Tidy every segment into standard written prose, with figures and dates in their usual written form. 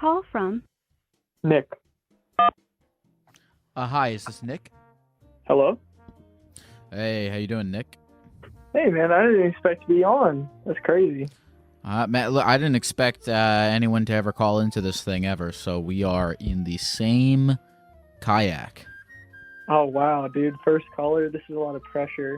call from? Nick. Hi, is this Nick? Hello? Hey, how you doing, Nick? Hey, man, I didn't expect to be on. That's crazy. Matt, look, I didn't expect anyone to ever call into this thing ever, so we are in the same kayak. Oh, wow, dude. First caller. This is a lot of pressure.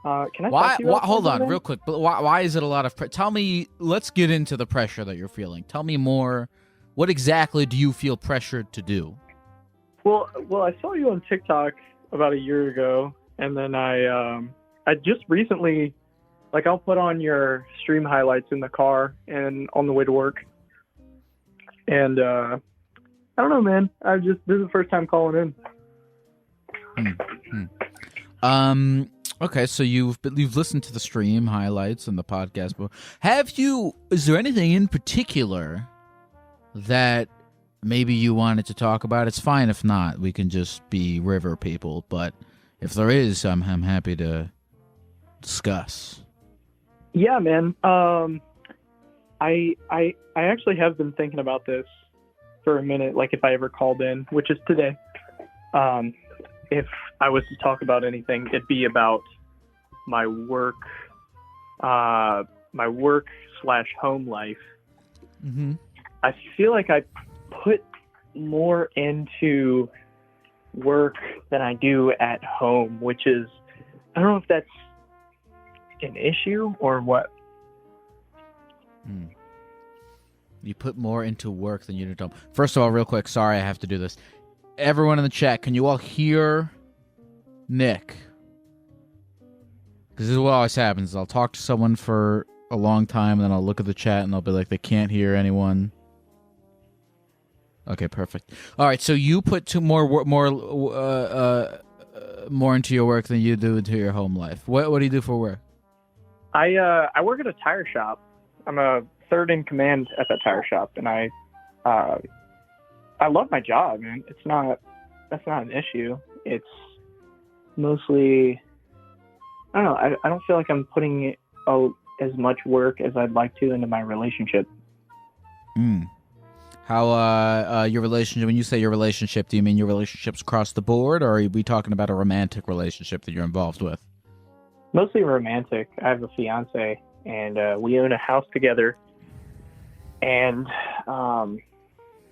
Can I Why? talk to you about Hold on, something? real quick. But why is it a lot of? Tell me. Let's get into the pressure that you're feeling. Tell me more. What exactly do you feel pressured to do? Well, I saw you on TikTok about a year ago, and then I just recently, like, I'll put on your stream highlights in the car and on the way to work. And I don't know, man. This is the first time calling in. Okay, so you've listened to the stream highlights and the podcast. Is there anything in particular that maybe you wanted to talk about? It's fine if not. We can just be river people. But if there is, I'm happy to discuss. Yeah, man. I actually have been thinking about this for a minute, like if I ever called in, which is today. If I was to talk about anything, it'd be about my work / home life. Mm-hmm. I feel like I put more into work than I do at home, which is, I don't know if that's an issue or what. You put more into work than you do at home. First of all, real quick, sorry I have to do this. Everyone in the chat, can you all hear Nick? Because this is what always happens. I'll talk to someone for a long time, and then I'll look at the chat, and they'll be like, they can't hear anyone. Okay, perfect. All right, so you put more into your work than you do into your home life. What do you do for work? I work at a tire shop. I'm a third in command at that tire shop, and I love my job, man. That's not an issue. It's mostly, I don't know. I don't feel like I'm putting as much work as I'd like to into my relationship. How your relationship? When you say your relationship, do you mean your relationships across the board, or are we talking about a romantic relationship that you're involved with? Mostly romantic. I have a fiance, and we own a house together. And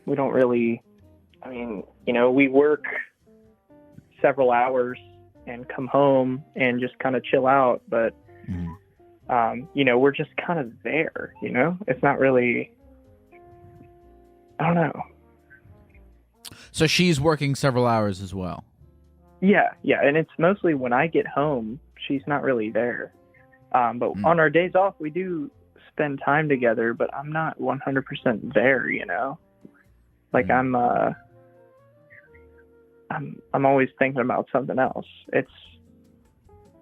we don't really, we work several hours and come home and just kind of chill out. But, we're just kind of there, It's not really, I don't know. So she's working several hours as well? Yeah. And it's mostly when I get home, she's not really there. But on our days off, we do spend time together, but I'm not 100% there, Like I'm always thinking about something else. It's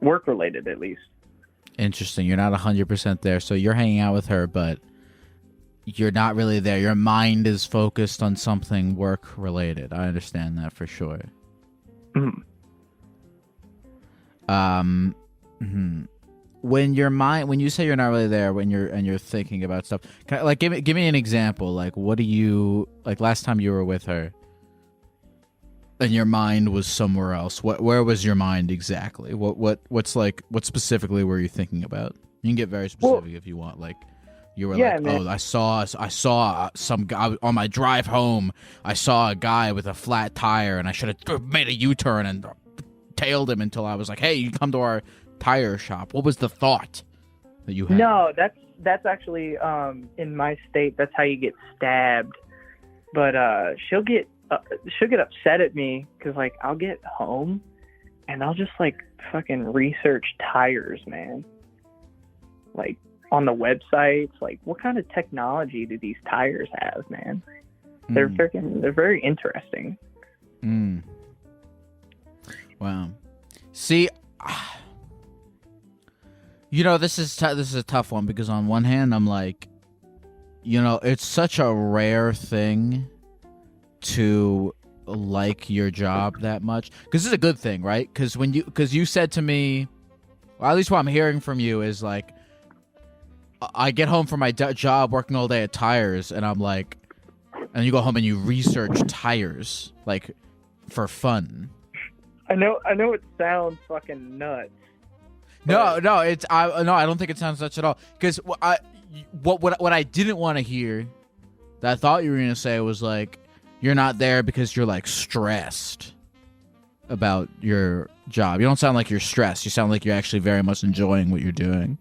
work related, at least. Interesting. You're not 100% there, so you're hanging out with her, but you're not really there. Your mind is focused on something work related. I understand that for sure. When you say you're not really there, when you're thinking about stuff, give me an example. Like, what do you, like last time you were with her and your mind was somewhere else? Where was your mind exactly? What specifically were you thinking about? You can get very specific if you want. Like, you were I saw some guy on my drive home. I saw a guy with a flat tire, and I should have made a U-turn and tailed him until I was like, "Hey, you come to our tire shop." What was the thought that you had? No, that's actually in my state. That's how you get stabbed. But she'll get upset at me because like I'll get home and I'll just like fucking research tires, man. Like on the websites, like what kind of technology do these tires have, man? They're very interesting. Wow. See, this is a tough one because on one hand I'm like, it's such a rare thing to like your job that much, because this is a good thing, right? Because you said to me, well, at least what I'm hearing from you is like, I get home from my job working all day at tires, and I'm like, and you go home and you research tires, like, for fun. I know it sounds fucking nuts. No, I don't think it sounds nuts at all. Because what I didn't want to hear, that I thought you were gonna say was like, you're not there because you're like stressed about your job. You don't sound like you're stressed. You sound like you're actually very much enjoying what you're doing.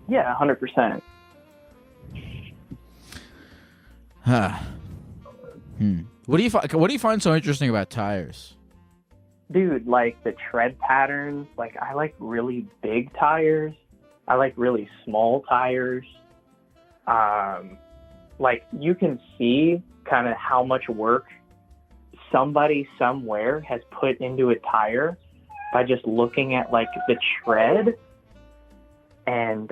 Yeah, 100%. Huh. What do you find so interesting about tires? Dude, like the tread patterns, like I like really big tires. I like really small tires. Like you can see kind of how much work somebody somewhere has put into a tire by just looking at like the tread and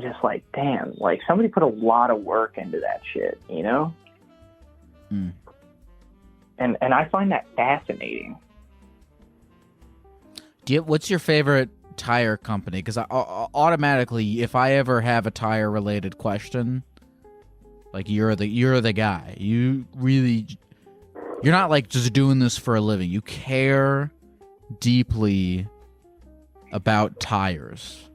just like, damn, like somebody put a lot of work into that shit, you know? Mm. And I find that fascinating. What's your favorite tire company? Because automatically, if I ever have a tire related question, like you're the guy. You're not like just doing this for a living. You care deeply about tires.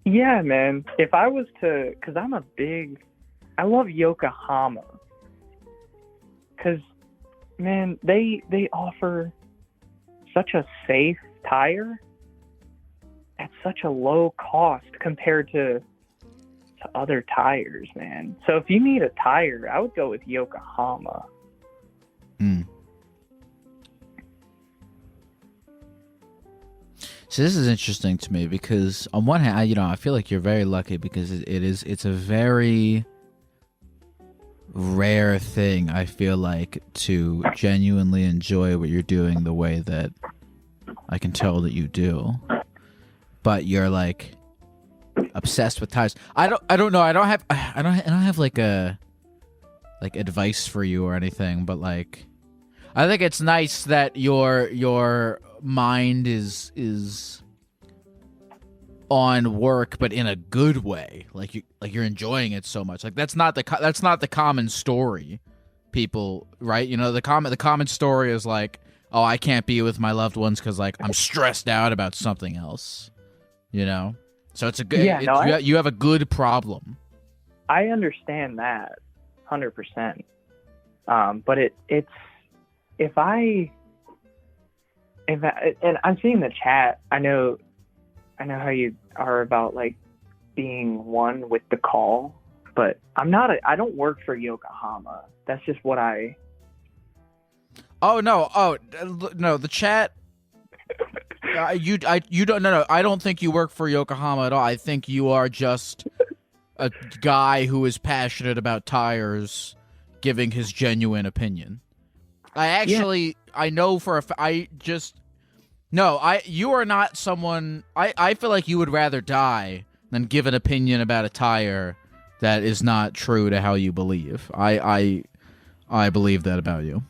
Yeah, man. If I was to, because I love Yokohama. Because, man, they offer such a safe tire at such a low cost compared to other tires, man. So if you need a tire, I would go with Yokohama. So this is interesting to me because on one hand, I feel like you're very lucky because it's a very rare thing, I feel like, to genuinely enjoy what you're doing the way that I can tell that you do. But you're like obsessed with tires. I don't know. I don't have like a advice for you or anything, but like I think it's nice that your mind is on work, but in a good way. Like you're enjoying it so much. Like that's not the common story. People, right? You know, the common story is like, oh, I can't be with my loved ones because like I'm stressed out about something else. You know, so it's a good. Yeah, you have a good problem. I understand that 100%. But it's if I and I'm seeing the chat. I know how you are about like being one with the call, but I don't work for Yokohama. That's just what I. Oh no! No, the chat. You don't. No. I don't think you work for Yokohama at all. I think you are just a guy who is passionate about tires, giving his genuine opinion. I know for you are not someone. I feel like you would rather die than give an opinion about a tire that is not true to how you believe. I believe that about you.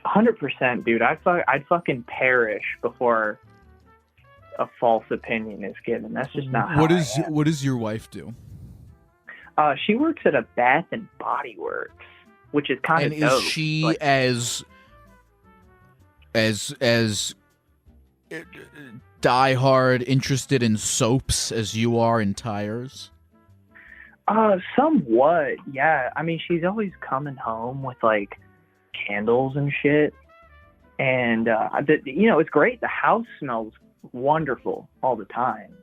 100%, dude. I'd fucking perish before a false opinion is given. That's just not how What does your wife do? She works at a Bath and Body Works, which is kind of dope. And is she as diehard interested in soaps as you are in tires? Somewhat, yeah. I mean, she's always coming home with like candles and shit, and it's great. The house smells wonderful all the time.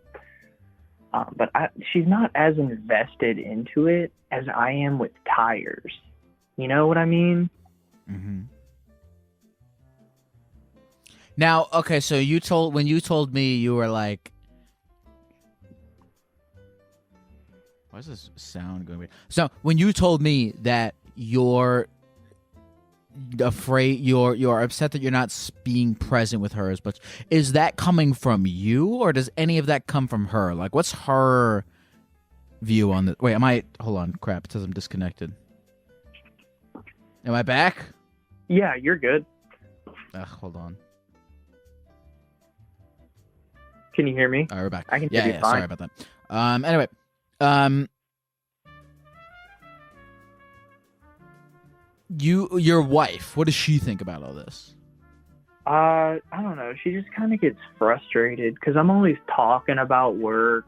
But she's not as invested into it as I am with tires. You know what I mean? Mm-hmm. Now, okay, so when you told me, you were like, why is this sound going weird? So when you told me that you're afraid, you're upset that you're not being present with her as much, is that coming from you, or does any of that come from her? Like, what's her view on this? Wait, hold on, crap, it says I'm disconnected. Am I back? Yeah, you're good. Hold on. Can you hear me? All right, we're back. I can hear you fine. Sorry about that. Anyway, your wife, what does she think about all this? I don't know. She just kind of gets frustrated because I'm always talking about work.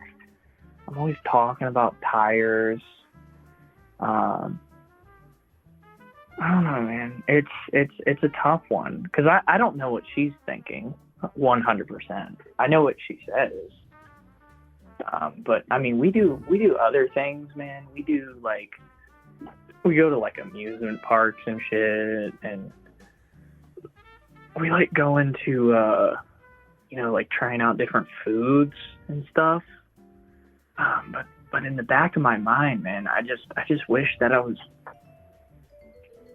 I'm always talking about tires. I don't know, man. It's a tough one because I don't know what she's thinking 100%. I know what she says. But I mean, we do other things, man. We go to like amusement parks and shit, and we like going to like trying out different foods and stuff. But in the back of my mind, man, I just wish that I was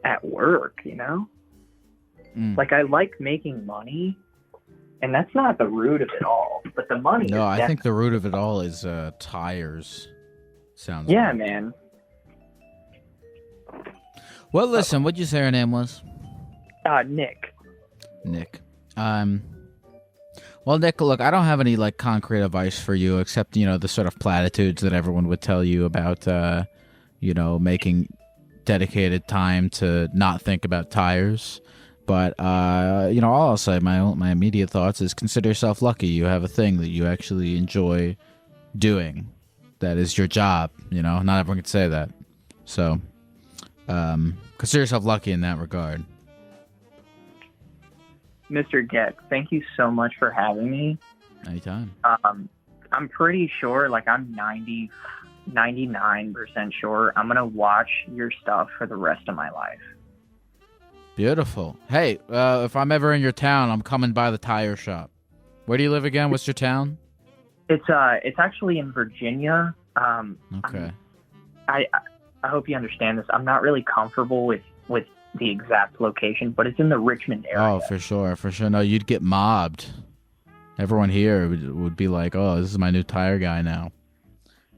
at work, Like I like making money, and that's not the root of it all, but the money. No, I think the root of it all is tires. Sounds. Yeah, like. Man. Well, listen, what'd you say her name was? Nick. Nick. Well, Nick, look, I don't have any like concrete advice for you except, the sort of platitudes that everyone would tell you about, making dedicated time to not think about tires. But, all I'll say, my immediate thoughts is consider yourself lucky. You have a thing that you actually enjoy doing. That is your job, Not everyone can say that. So, consider yourself lucky in that regard. Mr. Geck, thank you so much for having me. Anytime. I'm pretty sure, like I'm 99% sure I'm going to watch your stuff for the rest of my life. Beautiful. Hey, if I'm ever in your town, I'm coming by the tire shop. Where do you live again? What's your town? It's actually in Virginia. Okay. I hope you understand this. I'm not really comfortable with the exact location, but it's in the Richmond area. Oh, for sure. No, you'd get mobbed. Everyone here would be like, oh, this is my new tire guy now.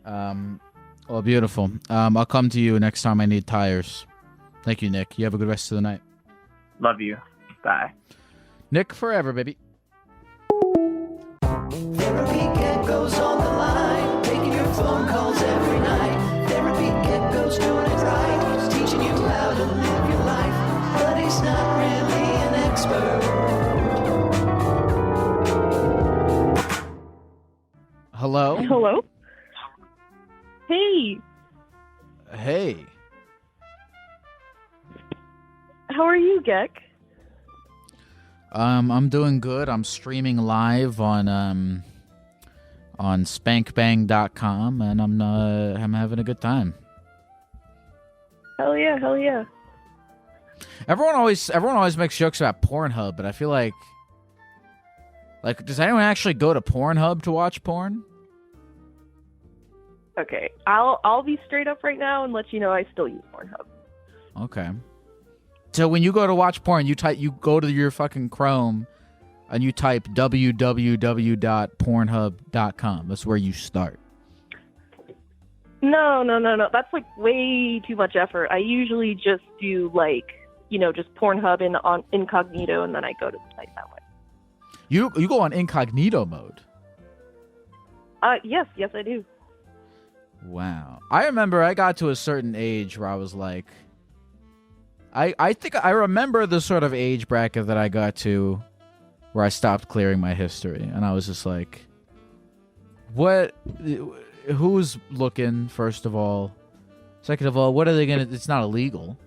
Well, beautiful. I'll come to you next time I need tires. Thank you, Nick. You have a good rest of the night. Love you. Bye. Nick forever, baby. Therapy Gecko's on the line, taking your phone calls every night. Therapy Gecko's doing it right, he's teaching you how to live your life, but he's not really an expert. Hello? Hello? Hey, Hey. how are you, Geck? I'm doing good. I'm streaming live on spankbang.com, and I'm having a good time. Hell yeah, hell yeah. Everyone always makes jokes about Pornhub, but I feel like does anyone actually go to Pornhub to watch porn? Okay, I'll be straight up right now and let you know I still use Pornhub. Okay. So when you go to watch porn, you go to your fucking Chrome and you type www.pornhub.com. That's where you start. No. That's like way too much effort. I usually just do just Pornhub on incognito, and then I go to the site that way. You go on incognito mode. Yes, I do. Wow. I remember I got to a certain age where I was like, I think I remember the sort of age bracket that I got to where I stopped clearing my history, and I was just like, who's looking, first of all? Second of all, what are they gonna, it's not illegal.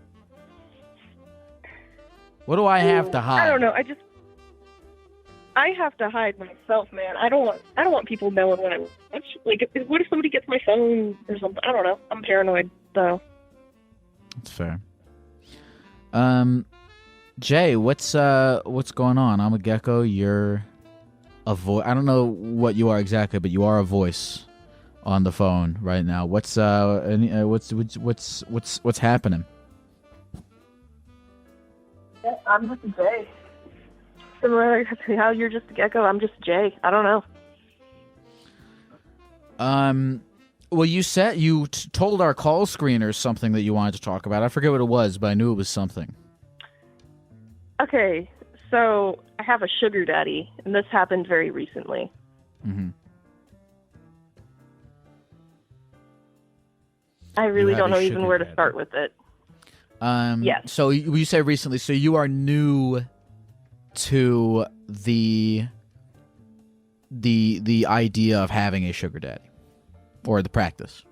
What do I have to hide? I don't know, I have to hide myself, man. I don't want people knowing when I watch. Like, what if somebody gets my phone or something? I don't know. I'm paranoid, so. That's fair. Jay, what's going on? I'm a Gecko. You're a voice. I don't know what you are exactly, but you are a voice on the phone right now. What's happening? Yeah, I'm just Jay. Similar to how you're just a Gecko, I'm just Jay. I don't know. Well, you said you told our call screener something that you wanted to talk about. I forget what it was, but I knew it was something. Okay, so I have a sugar daddy, and this happened very recently. Mm-hmm. I really don't know even where to start with it. Yes. So you say recently, so you are new to the idea of having a sugar daddy, or the practice.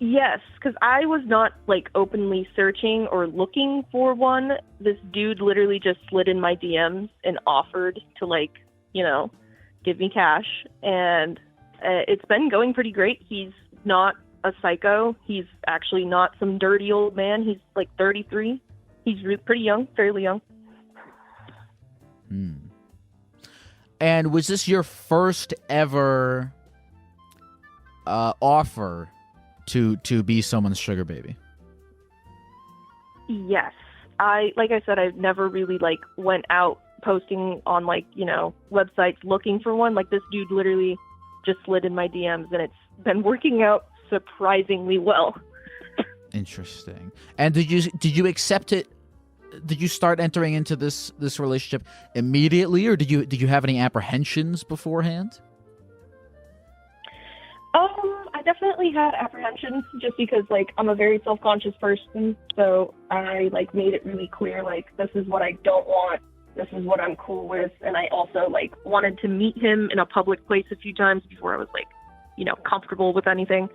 Yes, because I was not like openly searching or looking for one. This dude literally just slid in my DMs and offered to like, give me cash, and it's been going pretty great. He's not a psycho. He's actually not some dirty old man. He's like 33. He's pretty young, fairly young. And was this your first ever offer to be someone's sugar baby? Yes. Like I said, I've never really like went out posting on like, websites looking for one. Like this dude literally just slid in my DMs, and it's been working out surprisingly well. Interesting. And did you accept it? Did you start entering into this relationship immediately, or did you have any apprehensions beforehand? I definitely had apprehensions just because like I'm a very self-conscious person, so I like made it really clear like this is what I don't want, this is what I'm cool with, and I also like wanted to meet him in a public place a few times before I was like, comfortable with anything.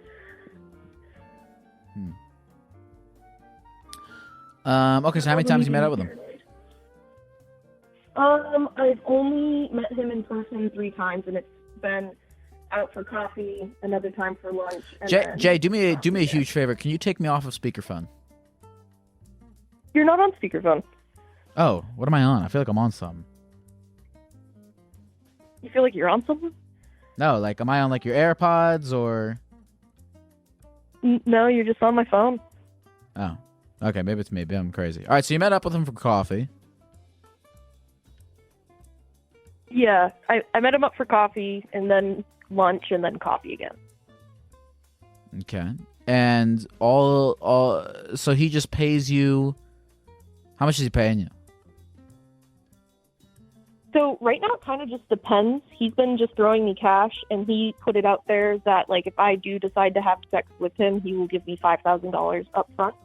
Okay, so how many times you met up with him? I've only met him in person 3 times, and it's been out for coffee, another time for lunch. And Jay, do me a huge favor. Can you take me off of speakerphone? You're not on speakerphone. Oh, what am I on? I feel like I'm on something. You feel like you're on something? No, like, am I on like your AirPods or? No, you're just on my phone. Oh, okay. Maybe it's me. Maybe I'm crazy. All right, so you met up with him for coffee. Yeah, I met him up for coffee, and then lunch, and then coffee again. Okay. And so he just pays you. How much is he paying you? So right now it kind of just depends. He's been just throwing me cash, and he put it out there that like if I do decide to have sex with him, he will give me $5,000 up front.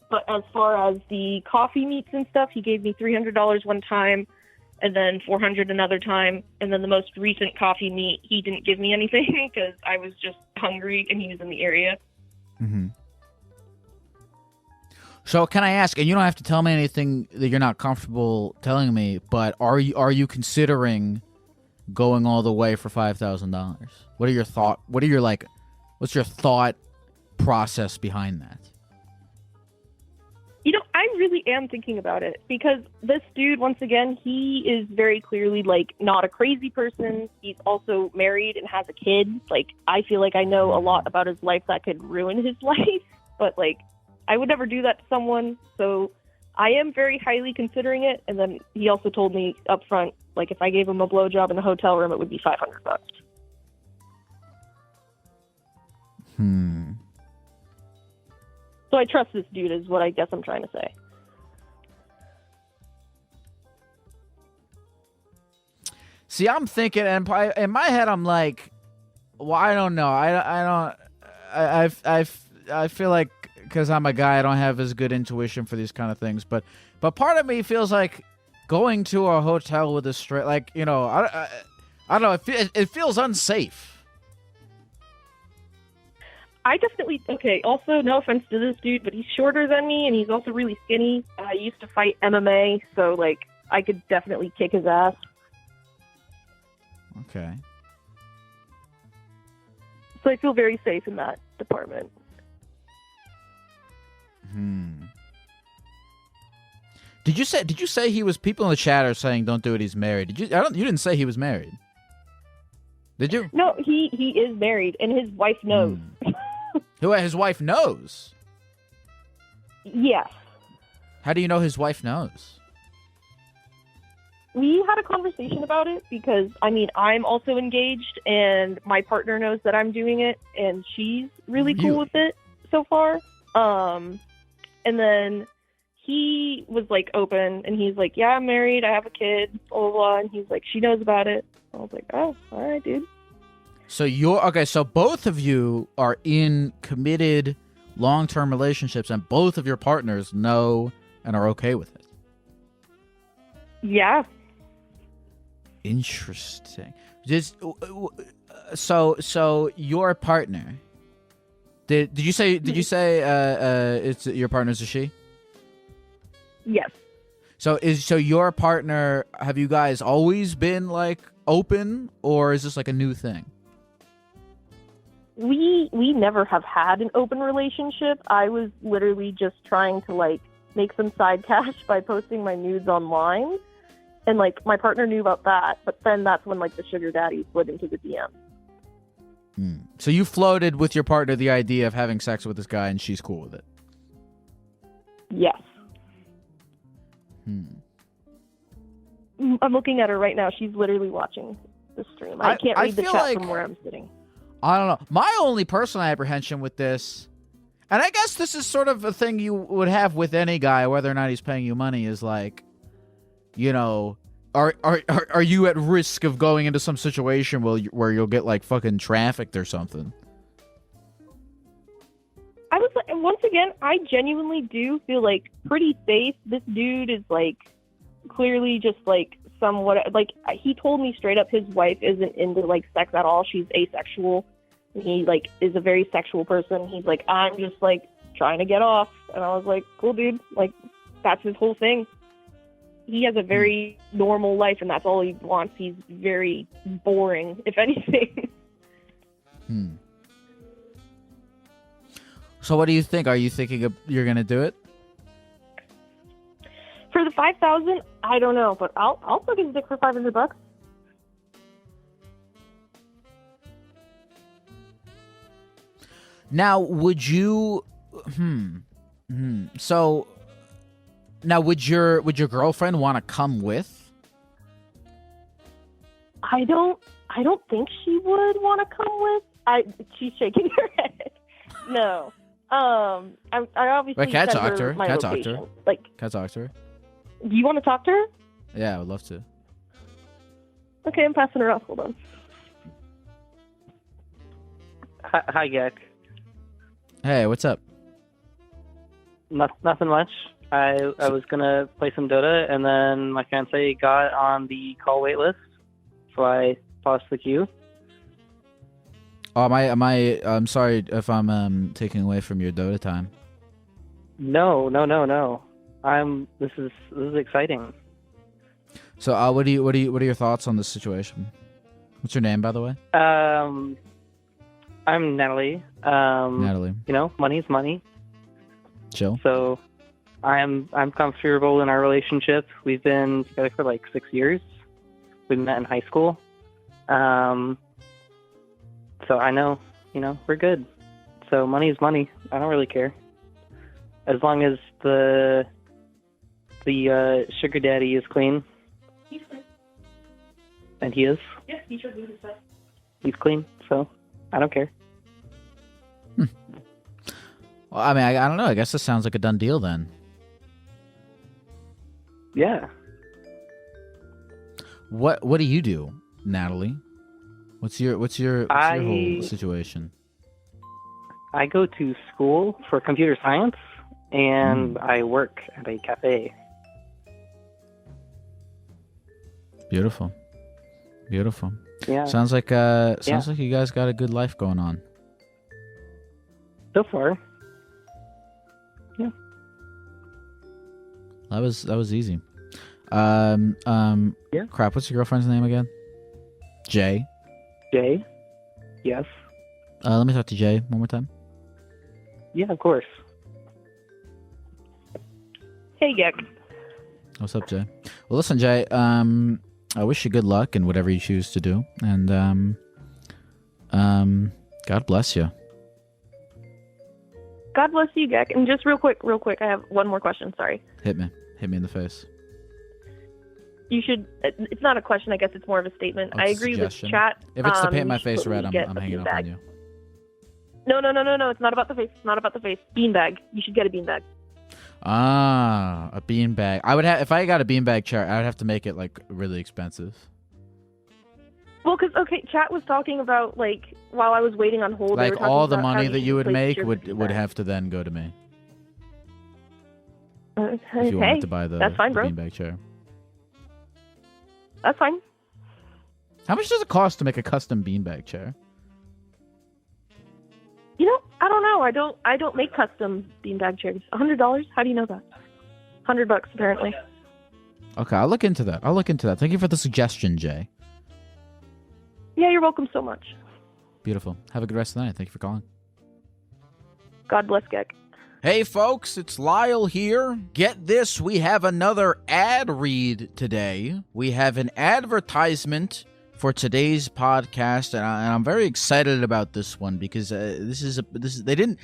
But as far as the coffee meets and stuff, he gave me $300 one time, and then $400 another time. And then the most recent coffee meet, he didn't give me anything because I was just hungry and he was in the area. Mm-hmm. So can I ask, and you don't have to tell me anything that you're not comfortable telling me, but are you considering going all the way for $5,000? What's your thought process behind that? I really am thinking about it because this dude, once again, he is very clearly like not a crazy person. He's also married and has a kid. Like, I feel like I know a lot about his life that could ruin his life, but like, I would never do that to someone. So I am very highly considering it. And then he also told me up front, like if I gave him a blowjob in a hotel room, it would be $500. So I trust this dude is what I guess I'm trying to say. See, I'm thinking, and in my head, I'm like, well, I don't know. I feel like because I'm a guy, I don't have as good intuition for these kind of things. But part of me feels like going to a hotel with a straight, like, I don't know. It feels unsafe. I definitely, okay, also, no offense to this dude, but he's shorter than me, and he's also really skinny. I used to fight MMA, so, like, I could definitely kick his ass. Okay. So I feel very safe in that department. Did you say he was, people in the chat are saying don't do it, he's married. You didn't say he was married. Did you? No, he is married, and his wife knows. His wife knows? Yes. How do you know his wife knows? We had a conversation about it because, I'm also engaged, and my partner knows that I'm doing it, and she's really cool with it so far. And then he was, like, open, and he's like, yeah, I'm married, I have a kid, blah, blah, blah, and he's like, she knows about it. I was like, oh, all right, dude. So so both of you are in committed long-term relationships and both of your partners know and are okay with it. Yeah. Interesting. Just so your partner. Did you say it's your partner's a she? Yes. So your partner, have you guys always been like open, or is this like a new thing? We never have had an open relationship. I was literally just trying to like make some side cash by posting my nudes online. And like my partner knew about that, but then that's when like the sugar daddy slid into the DM. So you floated with your partner the idea of having sex with this guy and she's cool with it. Yes. I'm looking at her right now. She's literally watching the stream. I can't read the feel chat like, from where I'm sitting. I don't know. My only personal apprehension with this, and I guess this is sort of a thing you would have with any guy, whether or not he's paying you money, is like, you know, are you at risk of going into some situation where you'll get like fucking trafficked or something? I was like, once again, I genuinely do feel like pretty safe. This dude is like clearly just like somewhat like he told me straight up his wife isn't into like sex at all. She's asexual. And he like is a very sexual person. He's like, I'm just like trying to get off. And I was like, cool, dude. Like that's his whole thing. He has a very normal life, and that's all he wants. He's very boring, if anything. So what do you think? Are you thinking you're gonna do it? For the 5,000, I don't know, but I'll suck his dick for $500. Now, would you? So, now would your girlfriend want to come with? I don't think she would want to come with. She's shaking her head. No. I obviously Wait, can I sent talk to her? my Can I talk to location. her? Like, Can I talk to her? do you want to talk to her? Yeah, I would love to. Okay, I'm passing her off. Hold on. Hi, Gek. Hey, what's up? Nothing much. I was gonna play some Dota, and then my fiance got on the call wait list, so I paused the queue. Oh, I'm sorry if I'm taking away from your Dota time. No. This is exciting. So, what are your thoughts on this situation? What's your name, by the way? I'm Natalie. Natalie. You know, money's money. Chill. So, I'm comfortable in our relationship. We've been together for like 6 years. We met in high school. So I know, we're good. So money's money. I don't really care. As long as the sugar daddy is clean. He's clean. And he is. Yes, he should do his best. He's clean, so I don't care. Well, I mean, I don't know. I guess this sounds like a done deal then. Yeah. What do you do, Natalie? What's your whole situation? I go to school for computer science, and I work at a cafe. Beautiful. Yeah. Sounds like you guys got a good life going on. So far. Yeah. That was easy. Yeah. Crap. What's your girlfriend's name again? Jay. Jay? Yes. Let me talk to Jay one more time. Yeah, of course. Hey, Gek. What's up, Jay? Well, listen, Jay. I wish you good luck in whatever you choose to do, and God bless you. God bless you, Gek. And just real quick, I have one more question. Sorry. Hit me in the face. You should. It's not a question. I guess it's more of a statement. Oh, I it's a agree suggestion. with chat. If it's to paint you my should face totally red, I'm get a hanging up beanbag. on you. No. It's not about the face. It's not about the face. Beanbag. You should get a beanbag. Ah, a beanbag. I would have if I got a beanbag chair. I would have to make it like really expensive. Well, because chat was talking about like while I was waiting on hold. they were Like talking all the about how money that you would place make your would feedback. have to then go to me Okay, if you wanted to buy that's fine, the bro. beanbag chair. That's fine. How much does it cost to make a custom beanbag chair? You know, I don't know. I don't make custom beanbag chairs. $100? How do you know that? $100 apparently. Okay, I'll look into that. Thank you for the suggestion, Jay. Yeah, you're welcome so much. Beautiful. Have a good rest of the night. Thank you for calling. God bless Gecko. Hey folks, it's Lyle here. Get this, we have another ad read today. We have an advertisement for today's podcast, and I'm very excited about this one because they didn't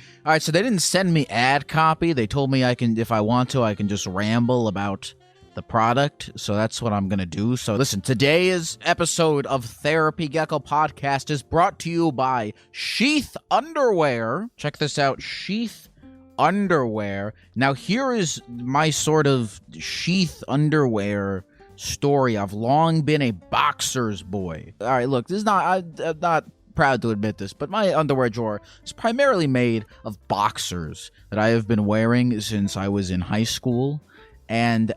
send me ad copy. They told me I can, if I want to, I can just ramble about the product. So that's what I'm gonna do. So listen, today's episode of Therapy Gecko Podcast is brought to you by Sheath Underwear. Check this out, Sheath Underwear. Now here is my sort of sheath underwear story. I've long been a boxer's boy. All right, look, this is not, I'm not proud to admit this, but my underwear drawer is primarily made of boxers that I have been wearing since I was in high school. And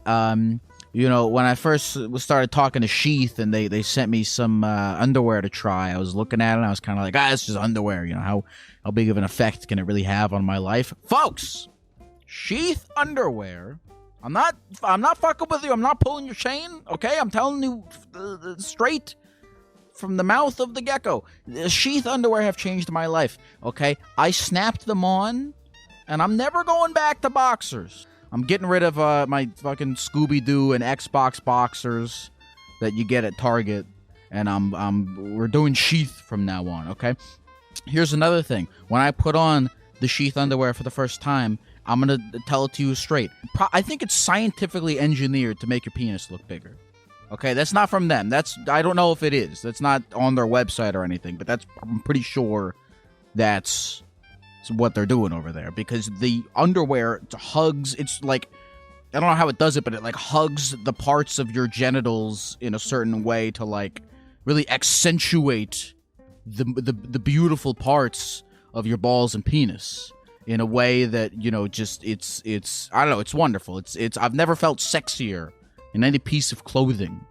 you know, when I first started talking to Sheath and they sent me some underwear to try, I was looking at it and I was kind of like, it's just underwear. You know, how big of an effect can it really have on my life? Folks, Sheath Underwear. I'm not fucking with you. I'm not pulling your chain, okay? I'm telling you straight from the mouth of the Gecko. The Sheath Underwear have changed my life, okay? I snapped them on, and I'm never going back to boxers. I'm getting rid of my fucking Scooby-Doo and Xbox boxers that you get at Target, and we're doing Sheath from now on, okay? Here's another thing. When I put on the Sheath Underwear for the first time, I'm going to tell it to you straight. I think it's scientifically engineered to make your penis look bigger. Okay, that's not from them. I don't know if it is. That's not on their website or anything, but I'm pretty sure that's what they're doing over there, because the underwear hugs, it's like, I don't know how it does it, but it like hugs the parts of your genitals in a certain way to like really accentuate the beautiful parts of your balls and penis in a way that, you know, just it's I don't know, it's wonderful. It's I've never felt sexier in any piece of clothing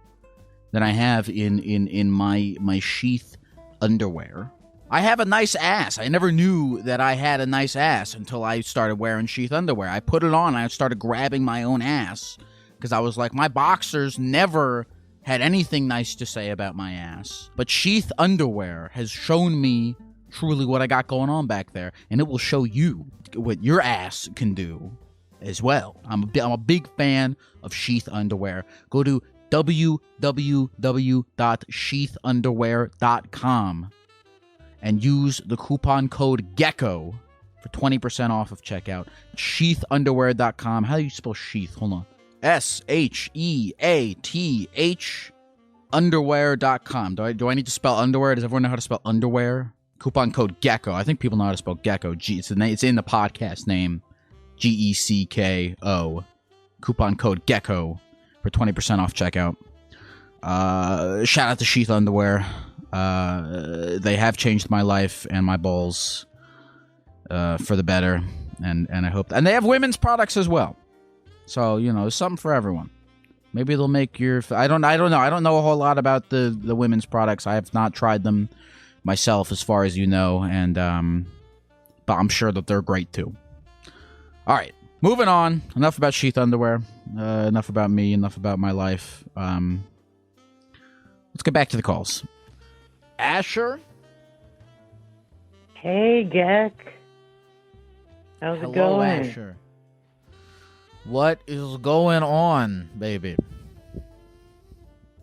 than I have in my Sheath underwear. I have a nice ass. I never knew that I had a nice ass until I started wearing Sheath underwear. I put it on and I started grabbing my own ass because I was like, my boxers never had anything nice to say about my ass. But Sheath underwear has shown me truly what I got going on back there, and it will show you what your ass can do as well. I'm a big fan of Sheath underwear. Go to www.sheathunderwear.com and use the coupon code GECKO for 20% off of checkout. Sheathunderwear.com. How do you spell sheath? Hold on. SHEATH underwear.com. Do I need to spell underwear? Does everyone know how to spell underwear? Coupon code GECKO. I think people know how to spell Gecko. It's in the podcast name. GECKO. Coupon code GECKO for 20% off checkout. Shout out to Sheath Underwear. They have changed my life and my balls for the better, and I hope and they have women's products as well. So, you know, there's something for everyone. Maybe they'll make your I don't know. I don't know a whole lot about the women's products. I have not tried them myself, as far as you know, and but I'm sure that they're great too. All right, moving on. Enough about Sheath Underwear. Enough about me. Enough about my life. Let's get back to the calls. Asher. Hey, Geck. How's it going? Asher. What is going on, baby?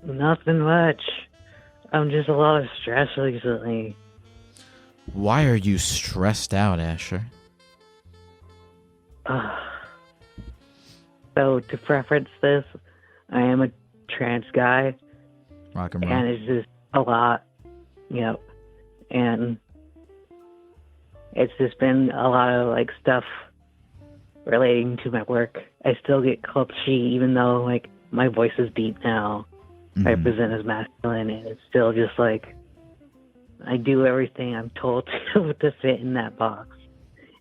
Nothing much. I'm just a lot of stress recently. Why are you stressed out, Asher? So, to preference this, I am a trans guy, Rock and roll. and it's just a lot. Yep. And it's just been a lot of, like, stuff relating to my work. I still get club sheet, even though, like, my voice is deep now. I present as masculine, and it's still just like I do everything I'm told to fit in that box,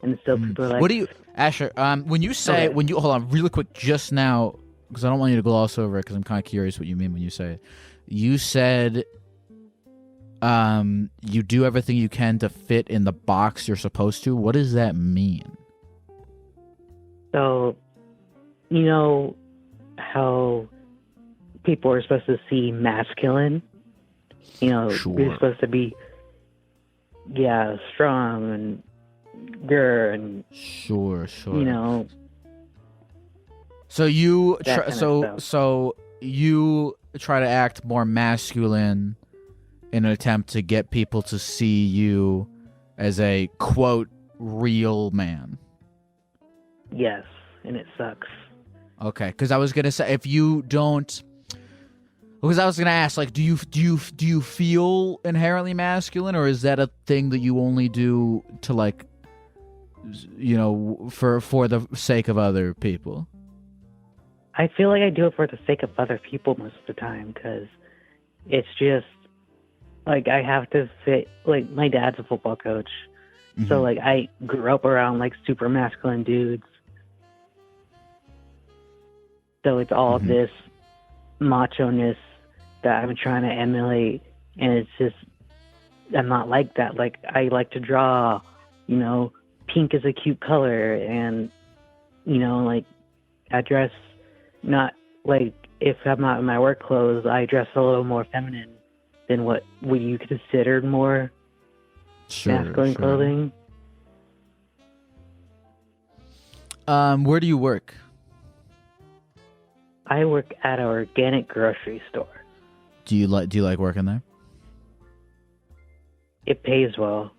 and still people are like, What do you, Asher? When you say Okay. when you hold on really quick just now, because I don't want you to gloss over it, because I'm kind of curious what you mean when you say it. You said, you do everything you can to fit in the box you're supposed to. What does that mean? So, you know how people are supposed to see masculine? You know, Sure. you're supposed to be, strong and girl and, Sure. you know, So you that try, kind of so stuff. so you try to act more masculine in an attempt to get people to see you as a quote real man. yes, and it sucks. Okay, because I was gonna say if you don't, because I was gonna ask like, do you feel inherently masculine, or is that a thing that you only do to like, you know, for the sake of other people? I feel like I do it for the sake of other people most of the time because it's just like I have to fit. Like my dad's a football coach, so like I grew up around like super masculine dudes. So it's all this macho-ness that I'm trying to emulate, and it's just I'm not like that. Like I like to draw, you know, pink is a cute color, and you know, like I dress not like if I'm not in my work clothes, I dress a little more feminine than what would you consider more masculine clothing. Where do you work? I work at an organic grocery store. Do you like working there? It pays well,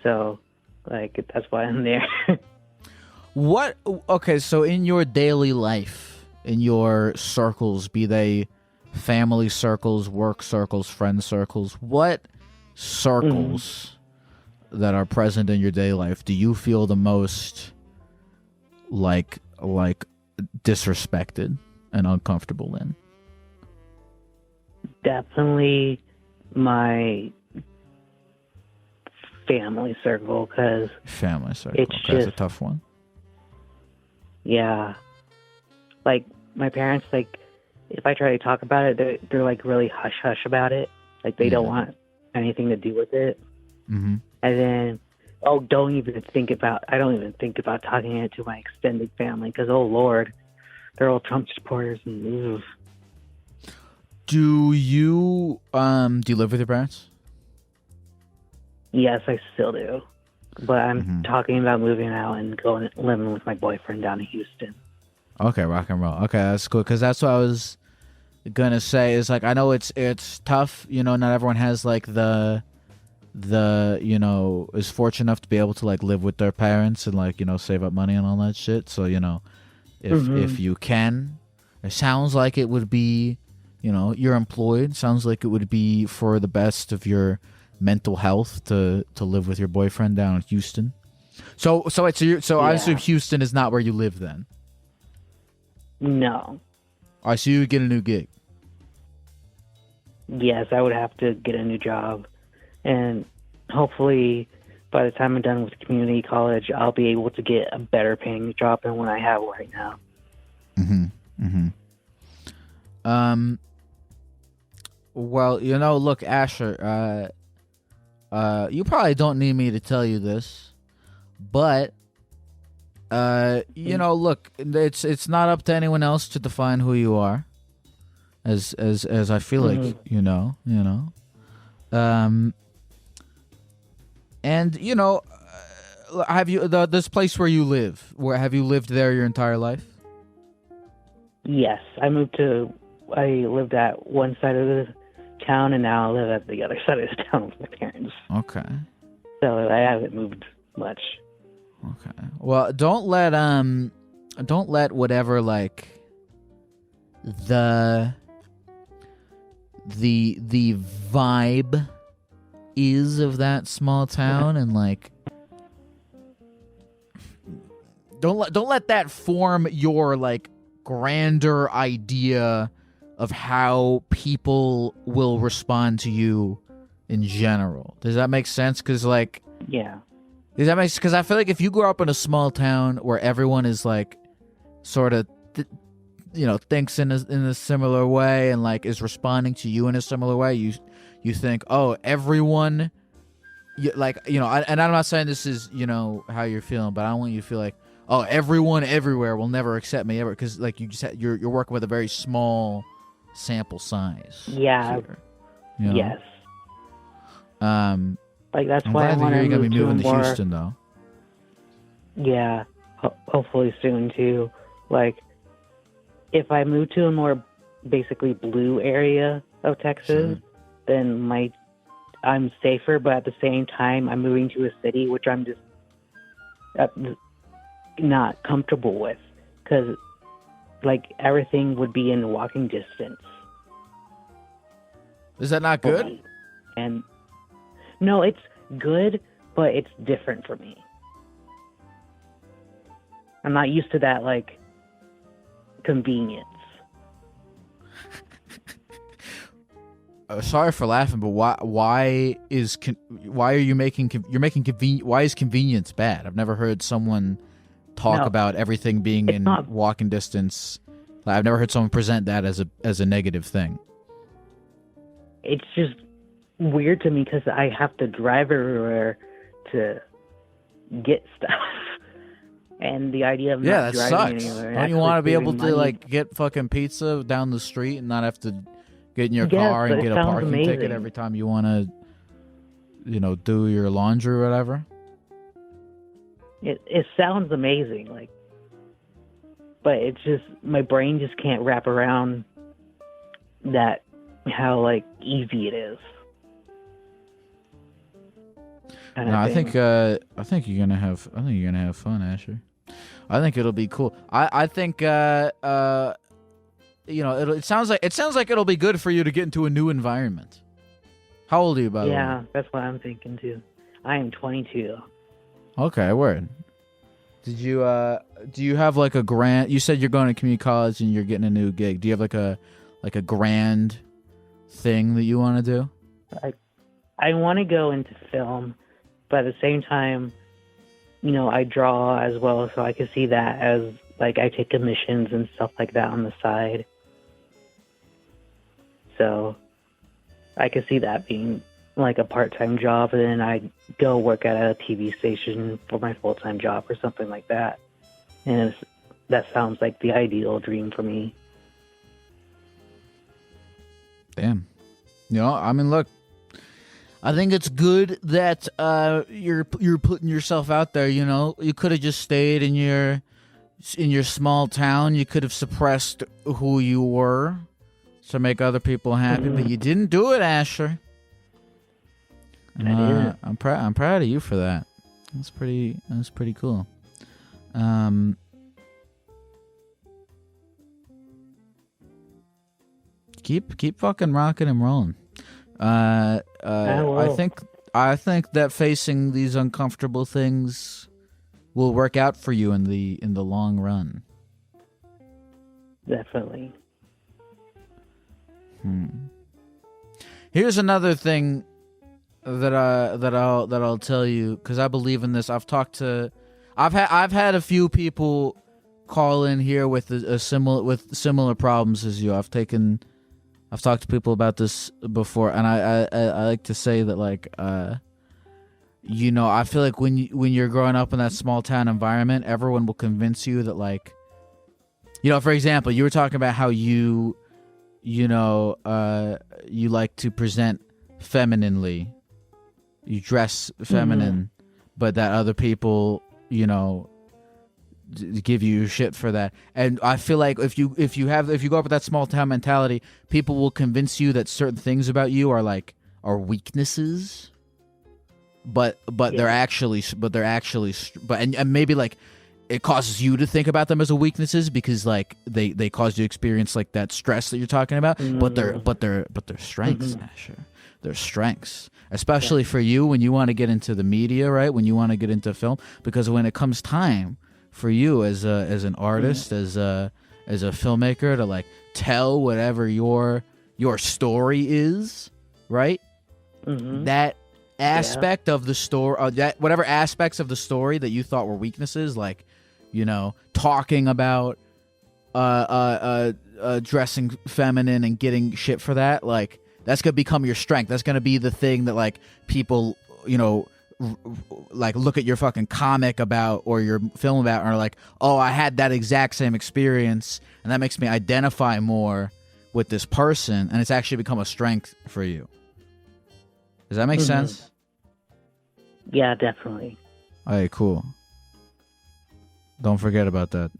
so like that's why I'm there. What? Okay, so in your daily life, in your circles, be they family circles, work circles, friend circles, what circles that are present in your daily life do you feel the most like disrespected and uncomfortable in? Definitely my family circle, because Family circle. It's Okay, that's a just- tough one. yeah, like my parents, like if I try to talk about it, they're like really hush hush about it, like they don't want anything to do with it. Mm-hmm. And then I don't even think about talking it to my extended family, because oh Lord, they're all Trump supporters and ugh. Do you live with your parents? Yes, I still do. But I'm talking about moving out and going living with my boyfriend down in Houston. Okay, rock and roll. Okay, that's cool, because that's what I was gonna say. Is like I know it's tough. You know, not everyone has like the you know is fortunate enough to be able to like live with their parents and like you know save up money and all that shit. So you know, if you can, it sounds like it would be, you know, you're employed. Sounds like it would be for the best of your mental health to live with your boyfriend down in Houston. So I assume Houston is not where you live then. No. I see you get a new gig. Yes, I would have to get a new job. And hopefully by the time I'm done with community college, I'll be able to get a better paying job than what I have right now. Well, you know, look, Asher, you probably don't need me to tell you this, but you know, look, it's not up to anyone else to define who you are. As I feel like you know. And you know, have you this place where you live? Where have you lived there your entire life? Yes, I lived at one side of the town, and now I live at the other side of the town with my parents. Okay. So I haven't moved much. Okay. Well, don't let whatever like the vibe is of that small town and like don't let that form your like grander idea of how people will respond to you in general. Does that make sense? Because like, Yeah. does that make sense? Because I feel like if you grow up in a small town where everyone is like, sort of, thinks in a similar way and like is responding to you in a similar way, you think, oh, everyone, and I'm not saying this is how you're feeling, but I don't want you to feel like, oh, everyone everywhere will never accept me ever, because like you just you're working with a very small sample size. Yeah. Here, you know? Yes. Like that's I'm why I glad want that to you're gonna move be to moving a to more. Houston, though. Yeah. Hopefully soon too. Like, if I move to a more basically blue area of Texas, then I'm safer. But at the same time, I'm moving to a city which I'm just not comfortable with, because like everything would be in walking distance. Is that not for good? me. And no, it's good, but it's different for me. I'm not used to that like convenience. Sorry for laughing, but why are you making why is convenience bad? I've never heard someone talk No, about everything being it's in not. walking distance. I've never heard someone present that as a negative thing. It's just weird to me because I have to drive everywhere to get stuff. And the idea of Yeah, not that driving sucks. anywhere, Don't you want to be able saving to money. like get fucking pizza down the street and not have to get in your Yes, car but and it get a sounds parking ticket amazing. every time you want to, do your laundry or whatever? It sounds amazing, like, but it's just my brain just can't wrap around that how like easy it is. Kinda No, thing. I think you're gonna have fun, Asher. I think it'll be cool. I think it sounds like it'll be good for you to get into a new environment. How old are you, by the way? Yeah, that's what I'm thinking too. I am 22. Okay, word. Did you do you have like a grand? You said you're going to community college and you're getting a new gig. Do you have like a grand thing that you want to do? I want to go into film, but at the same time, I draw as well, so I can see that as like I take commissions and stuff like that on the side. So I could see that being like a part-time job, and then I go work at a TV station for my full-time job or something like that. And that sounds like the ideal dream for me. Damn. I mean, look. I think it's good that you're putting yourself out there. You could have just stayed in your small town. You could have suppressed who you were to make other people happy, but you didn't do it, Asher. I didn't. I'm proud of you for that. That's pretty cool. Keep fucking rocking and rolling. I think that facing these uncomfortable things will work out for you in the long run. Definitely. Here's another thing that I'll tell you, because I believe in this. I've had a few people call in here with similar problems as you. I've talked to people about this before, and I like to say that like I feel like when you're growing up in that small town environment, everyone will convince you that like, for example, you were talking about how you like to present femininely, you dress feminine, but that other people give you shit for that. And I feel like if you go up with that small town mentality, people will convince you that certain things about you are weaknesses, but they're actually and maybe like it causes you to think about them as weaknesses because like they cause you to experience like that stress that you're talking about, but they're strengths, Asher. They're strengths, especially for you when you want to get into the media, right? When you want to get into film, because when it comes time for you as an artist, as as a filmmaker to like tell whatever your story is, right? Mm-hmm. That aspect of the story, that whatever aspects of the story that you thought were weaknesses, like, you know, talking about dressing feminine and getting shit for that, like, that's gonna become your strength. That's gonna be the thing that like people, you know, like look at your fucking comic about or your film about and are like, oh, I had that exact same experience, and that makes me identify more with this person, and it's actually become a strength for you. Does that make sense? Yeah, definitely. All right, cool. Don't forget about that.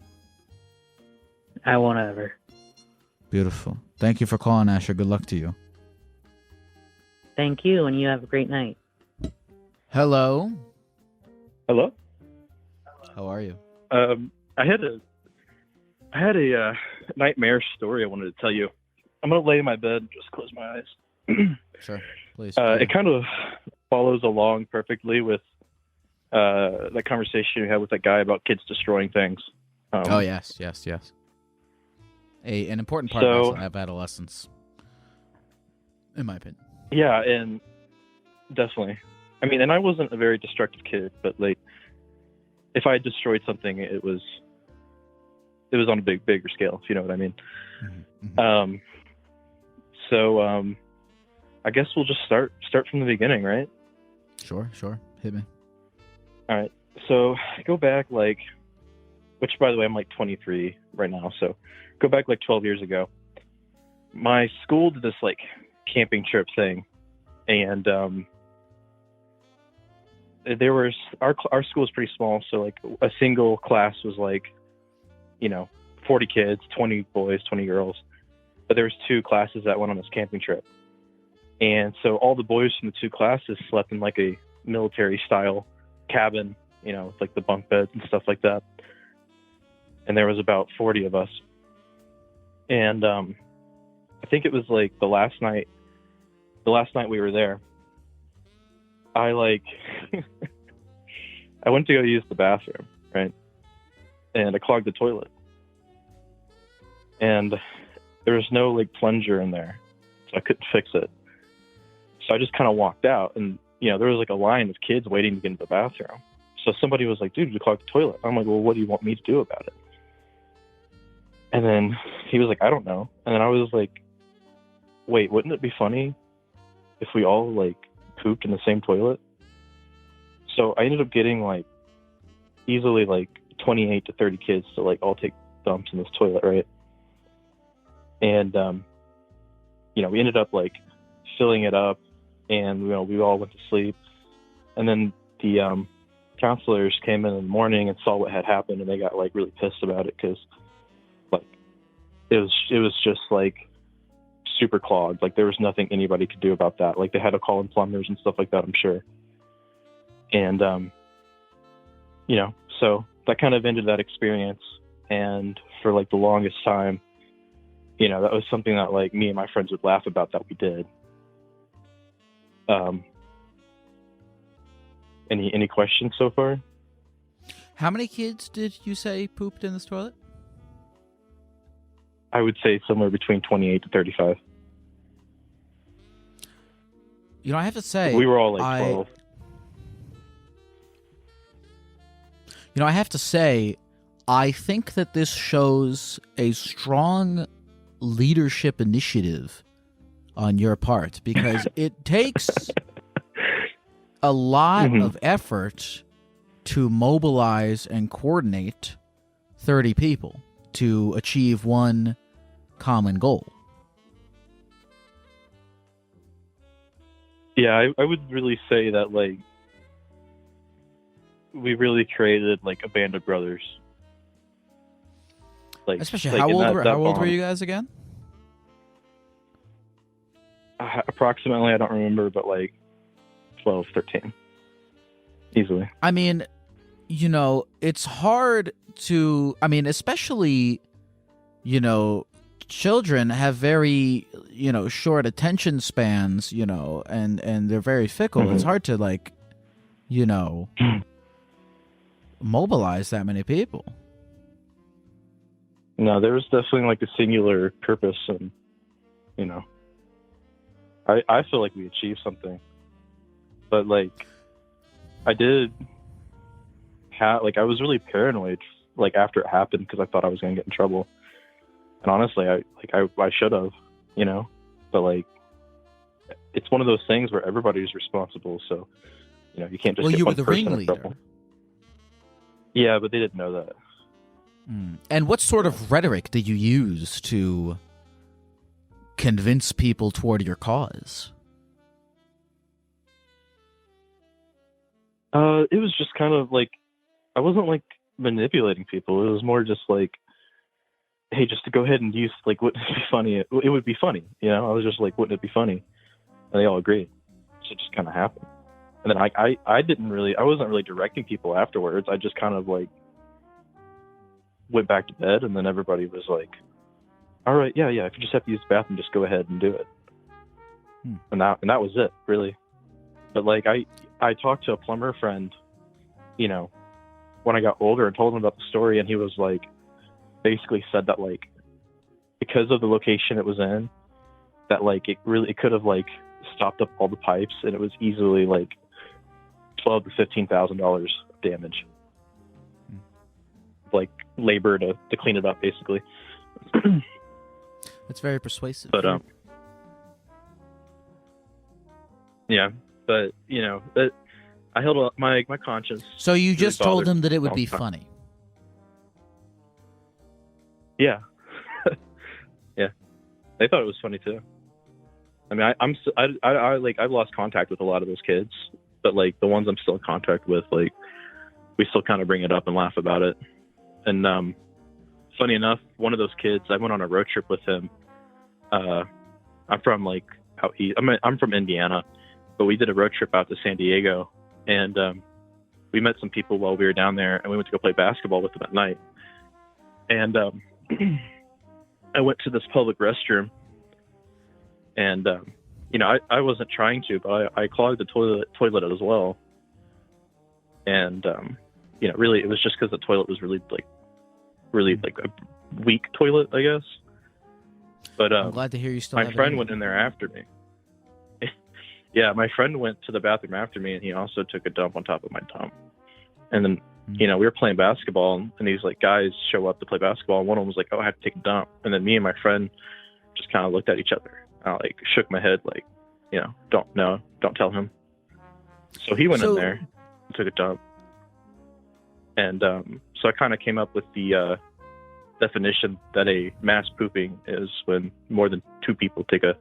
I won't ever. Beautiful. Thank you for calling, Asher. Good luck to you. Thank you, and you have a great night. Hello. Hello. How are you? I had a nightmare story I wanted to tell you. I'm gonna lay in my bed, just close my eyes. Sure, please. It kind of follows along perfectly with that conversation you had with that guy about kids destroying things. Oh yes. An important part of adolescence, in my opinion. Yeah, and definitely. I mean, and I wasn't a very destructive kid, but like, if I destroyed something, it was on a bigger scale, if you know what I mean. Mm-hmm. So I guess we'll just start from the beginning, right? Sure. Hit me. All right. So go back which by the way, I'm like 23 right now. So go back like 12 years ago. My school did this like camping trip thing, and there was our school is pretty small. So like a single class was like, 40 kids, 20 boys, 20 girls. But there was 2 classes that went on this camping trip. And so all the boys from the 2 classes slept in like a military style cabin, with like the bunk beds and stuff like that. And there was about 40 of us. And I think it was like the last night we were there, I I went to go use the bathroom, right? And I clogged the toilet. And there was no like plunger in there, so I couldn't fix it. So I just kind of walked out, and there was like a line of kids waiting to get into the bathroom. So somebody was like, "Dude, you clogged the toilet." I'm like, "Well, what do you want me to do about it?" And then he was like, "I don't know." And then I was like, "Wait, wouldn't it be funny if we all like pooped in the same toilet?" So I ended up getting like easily like 28 to 30 kids to like all take dumps in this toilet, right? And we ended up like filling it up, and we all went to sleep. And then the counselors came in the morning and saw what had happened, and they got like really pissed about it because like it was just like super clogged. Like there was nothing anybody could do about that. Like they had to call in plumbers and stuff like that, I'm sure. And so that kind of ended that experience. And for like the longest time, that was something that like me and my friends would laugh about that we did. Any questions so far? How many kids did you say pooped in this toilet? I would say somewhere between 28 to 35. I have to say, we were all like 12. I have to say, I think that this shows a strong leadership initiative on your part, because it takes a lot of effort to mobilize and coordinate 30 people to achieve one common goal. Yeah, I would really say that like we really created like a band of brothers. Like, especially like how old bond. were you guys again? Approximately, I don't remember, but like 12, 13. Easily. I mean, it's hard to, especially, children have very, short attention spans, and they're very fickle. It's hard to like, mobilize that many people. No, there was definitely like a singular purpose, and you know, I feel like we achieved something. But like, I did like I was really paranoid like after it happened because I thought I was gonna get in trouble. And honestly, I should have, you know, but like it's one of those things where everybody's responsible, so you know you can't just Well, get you were one the person in ringleader. trouble. Yeah, but they didn't know that. And what sort of rhetoric did you use to convince people toward your cause? It was just kind of like I wasn't like manipulating people. It was more just like, hey, just to go ahead and use like wouldn't it be funny? It would be funny, you know. I was just like, wouldn't it be funny? And they all agreed. So it just kind of happened. And then I wasn't really directing people afterwards. I just kind of like went back to bed, and then everybody was like, all right, yeah, if you just have to use the bathroom, just go ahead and do it. And that was it, really. But like I talked to a plumber friend, you know, when I got older and told him about the story, and he was like, basically said that like because of the location it was in, that like it could have like stopped up all the pipes, and it was easily like $12,000 to $15,000 damage, like labor to clean it up, basically. That's very persuasive. But yeah, but you know, I held my conscience. So you really just told bothered them that it would all be the time. funny. Yeah, yeah, they thought it was funny too. I mean, I've lost contact with a lot of those kids, but like the ones I'm still in contact with, like we still kind of bring it up and laugh about it. And funny enough, one of those kids, I went on a road trip with him. I'm from like out east. I'm from Indiana, but we did a road trip out to San Diego, and we met some people while we were down there, and we went to go play basketball with them at night. And I went to this public restroom, and you know, I wasn't trying to, but I clogged the toilet as well. And you know, really, it was just because the toilet was really like a weak toilet, I guess. But I'm glad to hear you still. my have friend it went in there after me. Yeah, my friend went to the bathroom after me, and he also took a dump on top of my dump. And then, you know, we were playing basketball, and these like guys show up to play basketball, and one of them was like, "Oh, I have to take a dump." And then me and my friend just kind of looked at each other. I like shook my head, like, you know, don't tell him. So he went in there and took a dump, and so I kind of came up with the definition that a mass pooping is when more than two people take a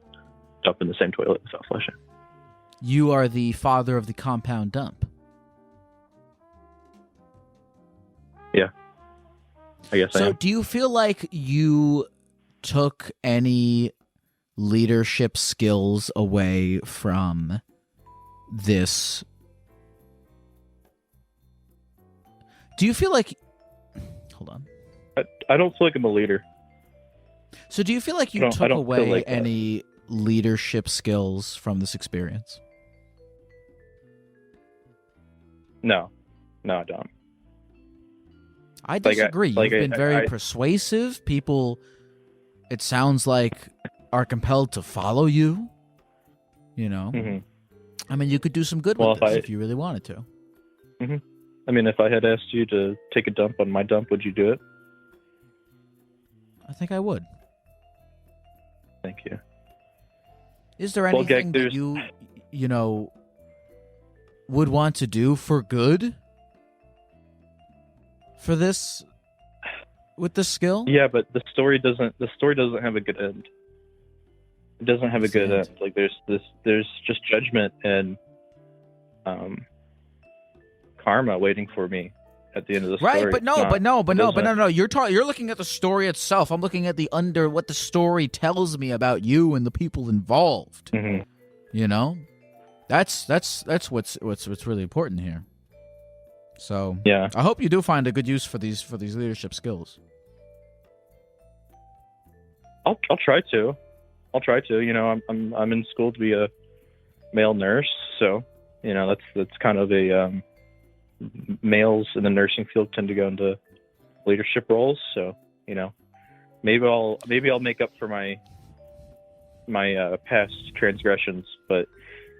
dump in the same toilet without flushing. You are the father of the compound dump. Yeah, I guess I So am. do you feel like you took any leadership skills away from this? Do you feel like... Hold on. I don't feel like I'm a leader. So do you feel like you I took don't feel away like that. any leadership skills from this experience? No, I don't. I Like, disagree. You've been very persuasive. People, it sounds like, are compelled to follow you. You know? Mm-hmm. I mean, you could do some good Well, with this if you really wanted to. Mm-hmm. I mean, if I had asked you to take a dump on my dump, would you do it? I think I would. Thank you. Is there Well, anything Gek, that you know, would want to do for good for this, with this skill? Yeah, but the story doesn't have a good end. It doesn't have a good end. Like there's just judgment and karma waiting for me at the end of the story. Right, but no. You're looking at the story itself. I'm looking at what the story tells me about you and the people involved. Mm-hmm. You know, that's what's really important here. So yeah, I hope you do find a good use for these leadership skills. I'll try to. You know, I'm in school to be a male nurse, so you know that's kind of a males in the nursing field tend to go into leadership roles. So you know, maybe I'll make up for my past transgressions. But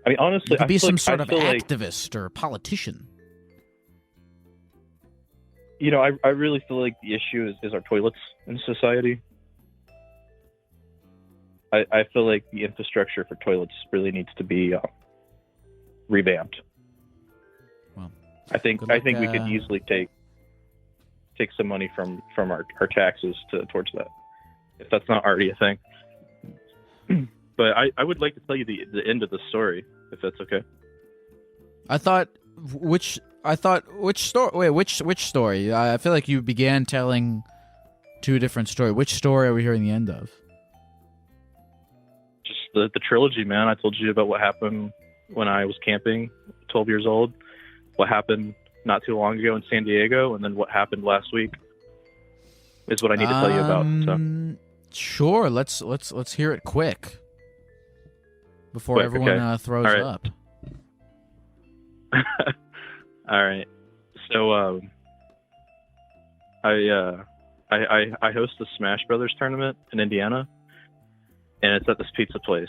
I mean, honestly, You could be I feel some like, sort I of feel like, activist or politician. you know, I really feel like the issue is our toilets in society. I feel like the infrastructure for toilets really needs to be revamped. Well, I think good luck, we could easily take some money from our taxes towards that, if that's not already a thing. But I would like to tell you the end of the story, if that's okay. Which story? Wait, which story? I feel like you began telling two different stories. Which story are we hearing the end of? Just the trilogy, man. I told you about what happened when I was camping, 12 years old. What happened not too long ago in San Diego, and then what happened last week is what I need to tell you about. So. Sure. Let's hear it quick before Quick, everyone okay. throws All right. up. All right. So I host the Smash Brothers tournament in Indiana, and it's at this pizza place.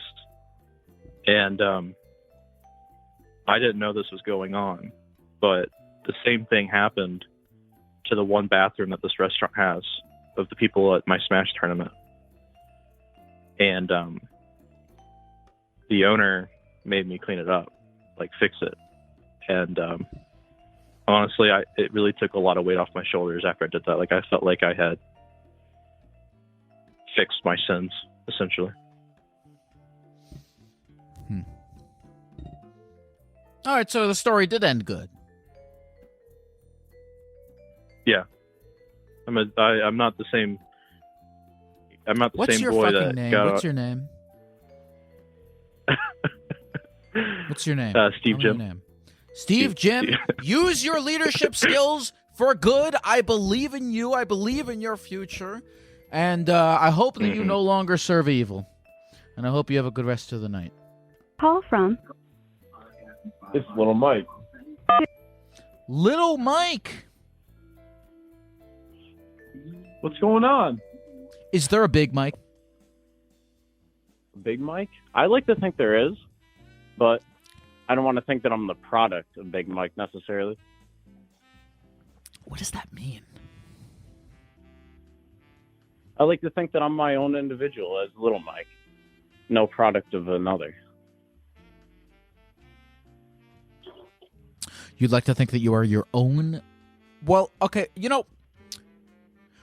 And I didn't know this was going on, but the same thing happened to the one bathroom that this restaurant has of the people at my Smash tournament. And the owner made me clean it up, like fix it. And honestly, it really took a lot of weight off my shoulders after I did that. Like, I felt like I had fixed my sins, essentially. All right, so the story did end good. Yeah, I'm not the same. I'm not the What's same your boy fucking that name? got. What's your name? What's your name? Steve Tell me Jim. your name. Steve Jim, Steve. use your leadership skills for good. I believe in you. I believe in your future. And I hope that you no longer serve evil. And I hope you have a good rest of the night. Call from It's Little Mike. Little Mike. What's going on? Is there a big Mike? Big Mike? I like to think there is, but I don't want to think that I'm the product of Big Mike necessarily. What does that mean? I like to think that I'm my own individual as Little Mike, no product of another. You'd like to think that you are your own? Well, okay,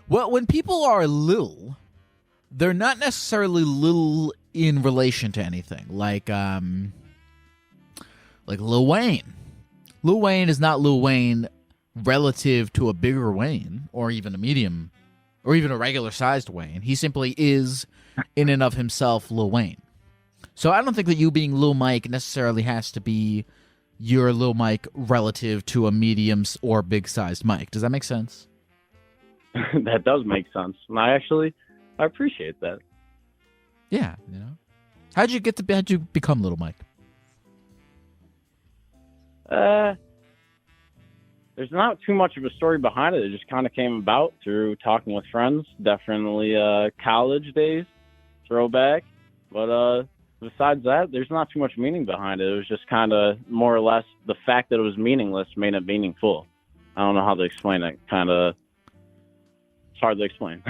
when people are little, they're not necessarily little in relation to anything. Like Lil Wayne. Lil Wayne is not Lil Wayne relative to a bigger Wayne, or even a medium, or even a regular-sized Wayne. He simply is, in and of himself, Lil Wayne. So I don't think that you being Lil Mike necessarily has to be your Lil Mike relative to a medium or big-sized Mike. Does that make sense? That does make sense. And I appreciate that. Yeah, How'd you become Little Mike? There's not too much of a story behind it. It just kind of came about through talking with friends. Definitely college days, throwback. But besides that, there's not too much meaning behind it. It was just kind of more or less the fact that it was meaningless made it meaningful. I don't know how to explain it. It's hard to explain.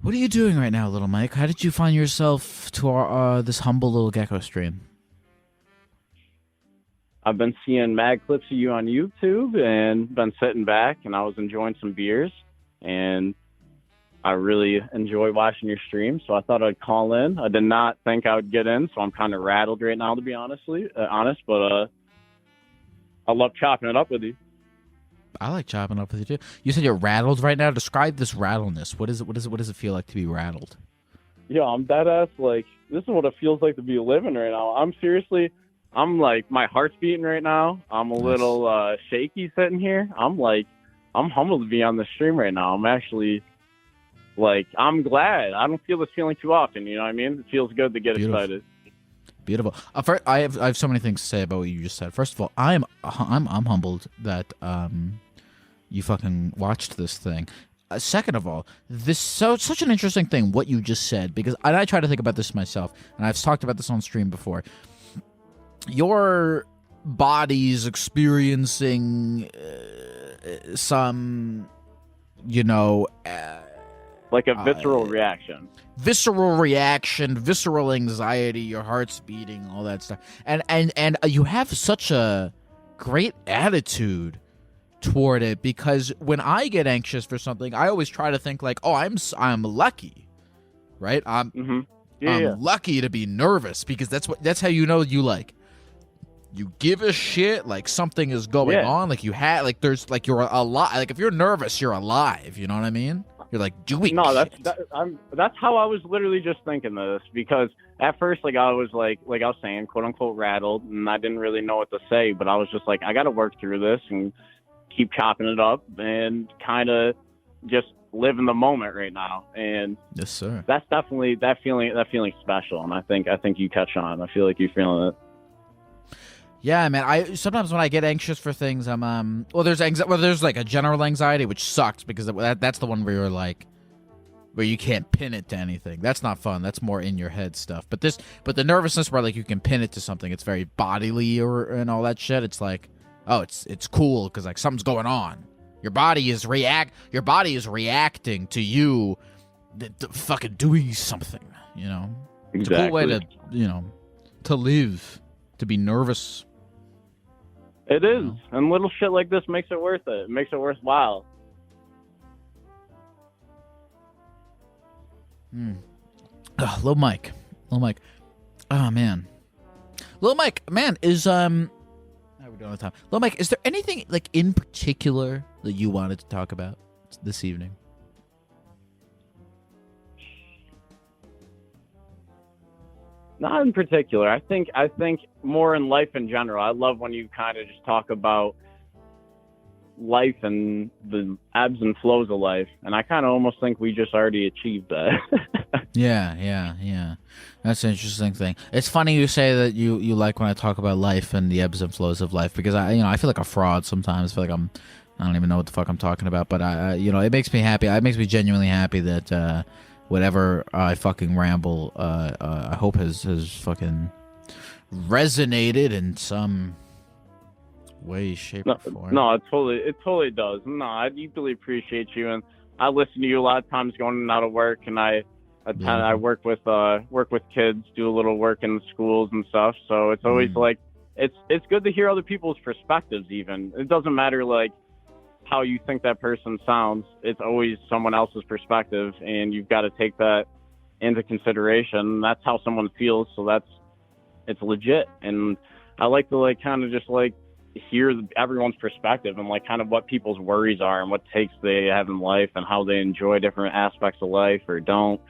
What are you doing right now, Little Mike? How did you find yourself to our this humble little Gecko stream? I've been seeing mad clips of you on YouTube and been sitting back, and I was enjoying some beers, and I really enjoy watching your stream, so I thought I'd call in. I did not think I would get in, so I'm kind of rattled right now, to be honest, but I love chopping it up with you. I like chopping up with you too. You said you're rattled right now. Describe this rattleness. What does it feel like to be rattled? Yeah, I'm dead ass. Like, this is what it feels like to be living right now. I'm like, my heart's beating right now. I'm a little shaky sitting here. I'm humbled to be on the stream right now. I'm actually, I'm glad. I don't feel this feeling too often. You know what I mean? It feels good to get excited. Beautiful. First, I have so many things to say about what you just said. First of all, I'm humbled that you fucking watched this thing. Second of all, such an interesting thing what you just said, because I try to think about this myself, and I've talked about this on stream before. Your body's experiencing some, like a visceral reaction. Visceral anxiety, your heart's beating, all that stuff, and you have such a great attitude toward it, because when I get anxious for something, I always try to think like, oh, I'm lucky, right? I'm lucky to be nervous, because that's how you know you give a shit, like something is going on, like you're alive, like if you're nervous, you're alive, you know what I mean? You're like doing shit. That's how I was literally just thinking this, because at first, like I was like I was saying, quote unquote rattled, and I didn't really know what to say, but I was just like, I got to work through this and keep chopping it up and kind of just live in the moment right now. And yes, sir. That's definitely that feeling special, and I think you catch on. I feel like you're feeling it. Yeah, man. I sometimes when I get anxious for things, I'm there's like a general anxiety, which sucks, because that's the one where you're like, where you can't pin it to anything. That's not fun. That's more in your head stuff. But the nervousness where like you can pin it to something, it's very bodily and all that shit. It's like, oh, it's cool because like something's going on. Your body is reacting to you, fucking doing something. Exactly. It's a cool way to to live, to be nervous. It is, and little shit like this makes it worth it. It makes it worthwhile. Lil Mike. Oh man, Lil Mike, man, is how are we doing on time? Lil Mike, is there anything like in particular that you wanted to talk about this evening? Not in particular. I think more in life in general. I love when you kind of just talk about life and the ebbs and flows of life, and I kind of almost think we just already achieved that. Yeah. That's an interesting thing. It's funny you say that you like when I talk about life and the ebbs and flows of life, because I feel like a fraud sometimes. I feel like I don't even know what the fuck I'm talking about, but it makes me happy. It makes me genuinely happy that whatever I fucking ramble, I hope has fucking resonated in some way, shape, or form. No, it totally does. No, I deeply appreciate you, and I listen to you a lot of times going in and out of work, and I work with kids, do a little work in the schools and stuff. So it's always like it's good to hear other people's perspectives. Even it doesn't matter like how you think that person sounds. It's always someone else's perspective, and you've got to take that into consideration. That's how someone feels, so it's legit. And I like to like kind of just like hear everyone's perspective and like kind of what people's worries are and what takes they have in life and how they enjoy different aspects of life or don't.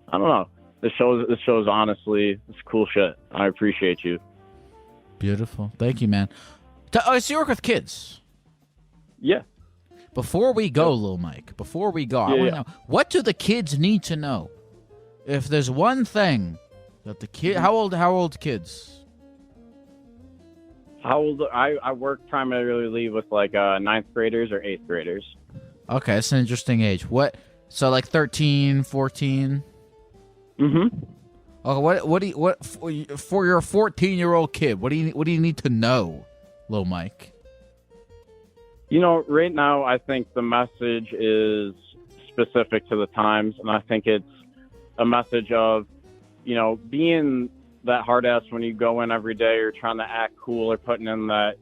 I don't know. This shows honestly, it's cool shit. I appreciate you. Beautiful. Thank you, man. So you work with kids? Yeah. Before we go, Lil Mike, I want to know, what do the kids need to know? If there's one thing that the kid, how old kids? How old? I work primarily with like 9th graders or 8th graders. Okay, that's an interesting age. What? So like 13, 14? Mm-hmm. Okay, what for your 14-year-old kid? What do you need to know, Lil Mike? Right now, I think the message is specific to the times, and I think it's a message of, being that hard ass when you go in every day or trying to act cool or putting in that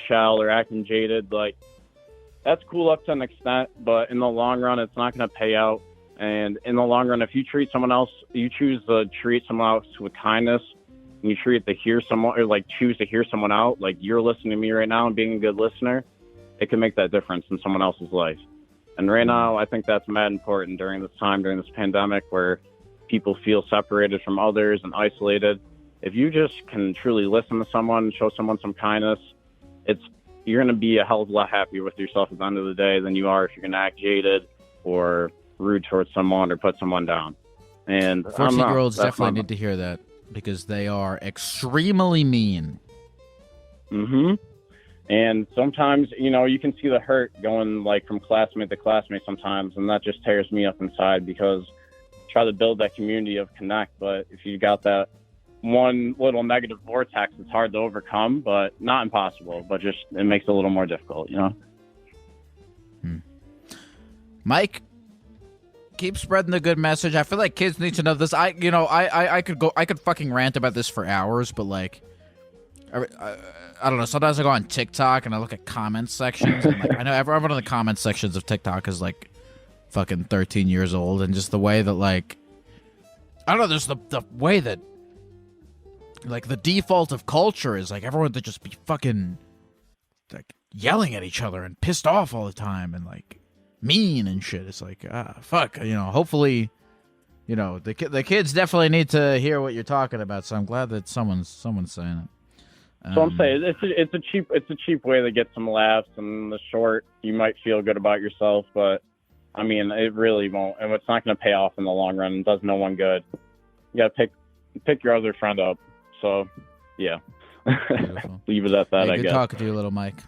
shell or acting jaded. Like, that's cool up to an extent, but in the long run, it's not going to pay out. And in the long run, if you choose to treat someone else with kindness, and you choose to hear someone out, like you're listening to me right now and being a good listener, it can make that difference in someone else's life. And right now, I think that's mad important during this pandemic where people feel separated from others and isolated. If you just can truly listen to someone and show someone some kindness, you're going to be a hell of a lot happier with yourself at the end of the day than you are if you're going to act jaded or rude towards someone or put someone down. And 14-year-olds definitely need to hear that because they are extremely mean. Mm-hmm. And sometimes, you can see the hurt going like from classmate to classmate sometimes, and that just tears me up inside because I try to build that community of connect, but if you got that one little negative vortex, it's hard to overcome, but not impossible, but just it makes it a little more difficult, Mike, keep spreading the good message. I feel like kids need to know this. I could fucking rant about this for hours, but like, I don't know. Sometimes I go on TikTok and I look at comment sections, and like I know everyone in the comment sections of TikTok is like fucking 13 years old, and just the way that like I don't know. There's the way that like the default of culture is like everyone to just be fucking like yelling at each other and pissed off all the time and like mean and shit. It's like fuck. Hopefully, the kids definitely need to hear what you're talking about. So I'm glad that someone's saying it. So I'm saying it's a cheap way to get some laughs, and in the short, you might feel good about yourself, but I mean, it really won't, and it's not going to pay off in the long run. It does no one good. You got to pick your other friend up. So, yeah, leave it at that. Hey, I good guess. talking to you, little Mike.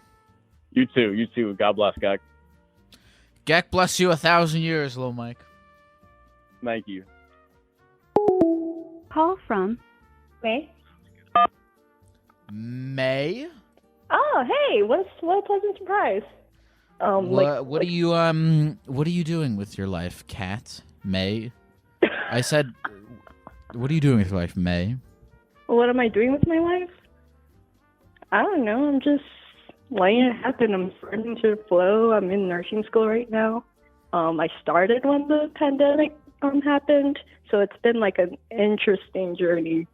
You too. God bless, Gek. Gek bless you 1,000 years, little Mike. Thank you. Call from May. Oh, hey, what a pleasant surprise. What are you doing with your life, Kat? May? I said, what are you doing with your life, May? What am I doing with my life? I don't know. I'm just letting it happen. I'm starting to flow. I'm in nursing school right now. I started when the pandemic happened, so it's been like an interesting journey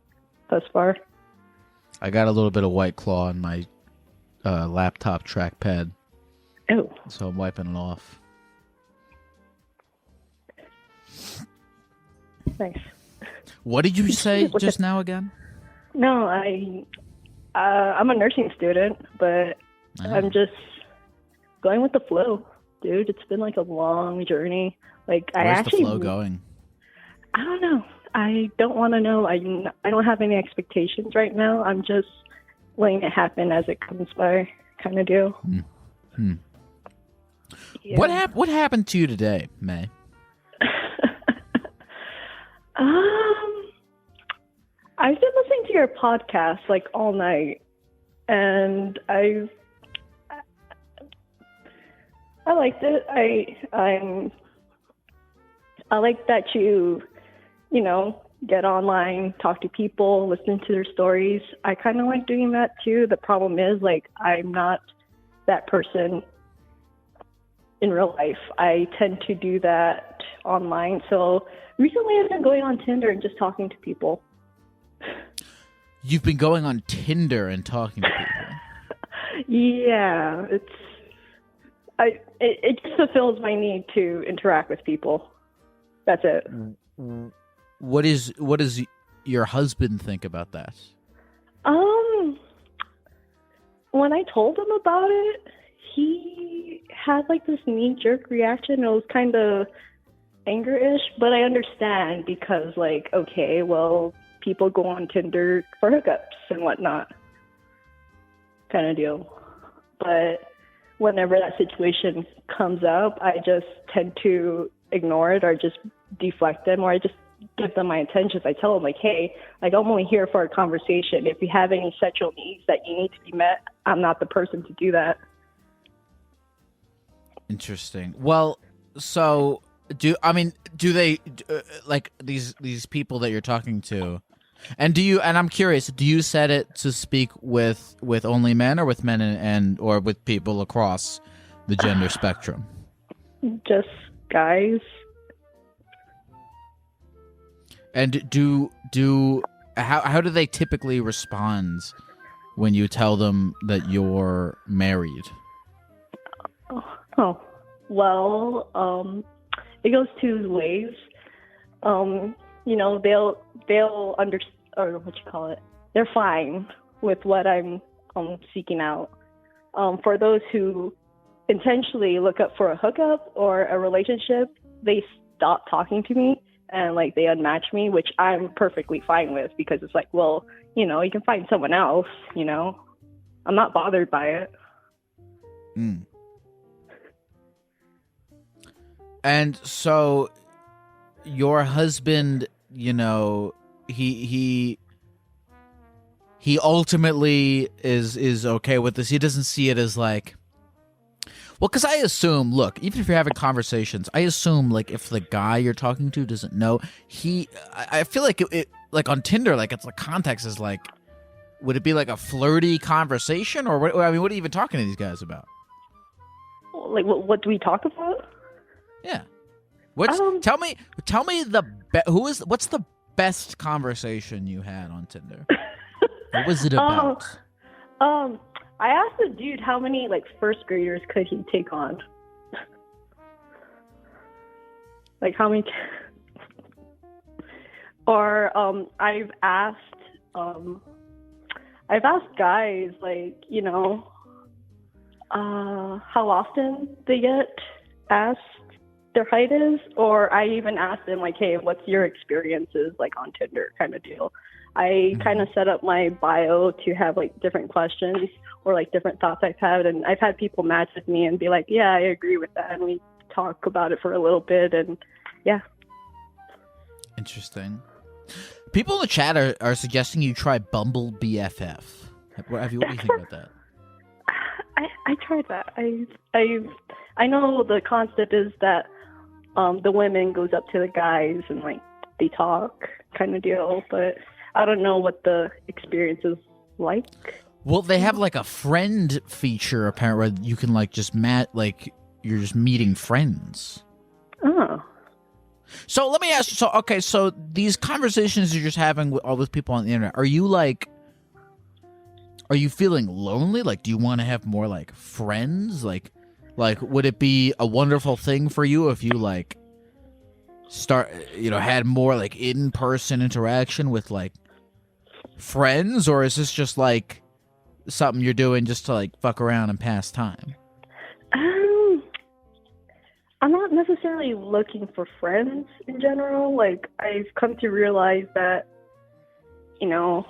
thus far. I got a little bit of White Claw on my laptop trackpad. Oh. So I'm wiping it off. Nice. What did you say just now again? No, I'm a nursing student, but I'm just going with the flow, dude. It's been like a long journey. Like Where's the flow going? I don't know. I don't want to know. I don't have any expectations right now. I'm just letting it happen as it comes by, kind of deal. Yeah. What happened to you today, May? I've been listening to your podcast like all night, and I liked it. I like that you get online, talk to people, listen to their stories. I kind of like doing that too. The problem is, like, I'm not that person in real life. I tend to do that online. So recently I've been going on Tinder and just talking to people. You've been going on Tinder and talking to people? Yeah, it just fulfills my need to interact with people. That's it. What does your husband think about that? When I told him about it, he had like this knee-jerk reaction. It was kind of anger-ish, but I understand because, like, okay, well, people go on Tinder for hookups and whatnot, kind of deal. But whenever that situation comes up, I just tend to ignore it or just deflect them, or I just give them my intentions. I tell them, like, hey, like, I'm only here for a conversation. If you have any sexual needs that you need to be met, I'm not the person to do that. Interesting. Well, so do they like these people that you're talking to? And I'm curious, do you set it to speak with only men, or with men and or with people across the gender spectrum? Just guys. And how do they typically respond when you tell them that you're married? Oh, well, it goes two ways. They'll understand, or what you call it. They're fine with what I'm seeking out. For those who intentionally look up for a hookup or a relationship, they stop talking to me and like they unmatch me, which I'm perfectly fine with, because it's like, well, you can find someone else. I'm not bothered by it. Mm. And so your husband, you know, he ultimately is okay with this. He doesn't see it as like, well, because I assume, look, even if you're having conversations, I assume like if the guy you're talking to doesn't know, I feel like it like on Tinder, like it's the context is like, would it be like a flirty conversation or what? I mean, what are you even talking to these guys about? Like, what do we talk about? Yeah. Tell me what's the best conversation you had on Tinder? What was it about? I asked the dude how many like first graders could he take on. Like how many? Or I've asked guys like, you know, how often they get asked their height is, or I even asked them like, hey, what's your experiences like on Tinder kind of deal. I kind of set up my bio to have like different questions or like different thoughts I've had, and I've had people match with me and be like, yeah, I agree with that, and we talk about it for a little bit, and yeah. Interesting. People in the chat are suggesting you try Bumble BFF. What do you think about that? I tried that. I know the concept is that the women goes up to the guys and like they talk kind of deal, but I don't know what the experience is like. Well, they have like a friend feature apparently where you can like just like you're just meeting friends. Oh. So let me ask you. So these conversations you're just having with all those people on the internet, are you feeling lonely? Like, do you want to have more like friends? Like, would it be a wonderful thing for you if you like had more like in-person interaction with like friends, or is this just like something you're doing just to like fuck around and pass time? I'm not necessarily looking for friends in general. Like, I've come to realize that, you know,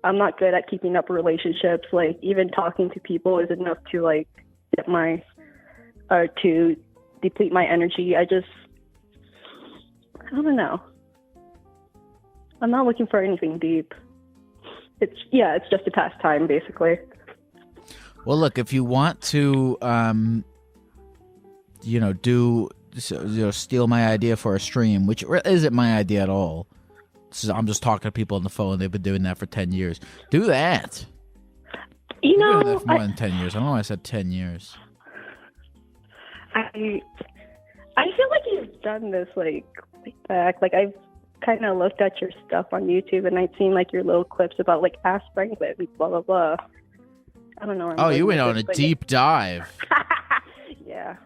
I'm not good at keeping up relationships. Like, even talking to people is enough to like get to deplete my energy. I don't know. I'm not looking for anything deep. It's just a pastime, basically. Well, look, if you want to, steal my idea for a stream, which isn't my idea at all. I'm just talking to people on the phone. They've been doing that for 10 years. Do that. You know, been doing that for more than 10 years. I don't know why I said 10 years. I feel like you've done this like back. Like, I've kind of looked at your stuff on YouTube, and I've seen like your little clips about like Ask Franklin, blah blah blah. I don't know. Oh, you went on a deep dive. Yeah.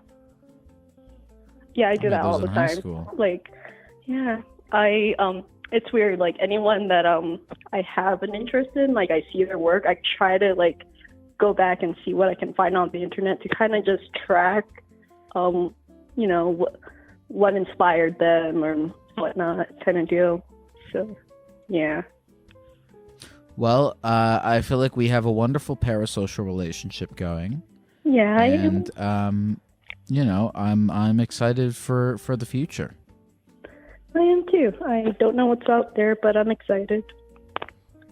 Yeah, I do that all the time. School. Like, yeah, it's weird. Like, anyone that I have an interest in, like, I see their work, I try to like go back and see what I can find on the internet to kind of just track, what inspired them or whatnot, kind of deal. So, yeah. Well, I feel like we have a wonderful parasocial relationship going. Yeah, and I'm excited for the future. I am too. I don't know what's out there, but I'm excited.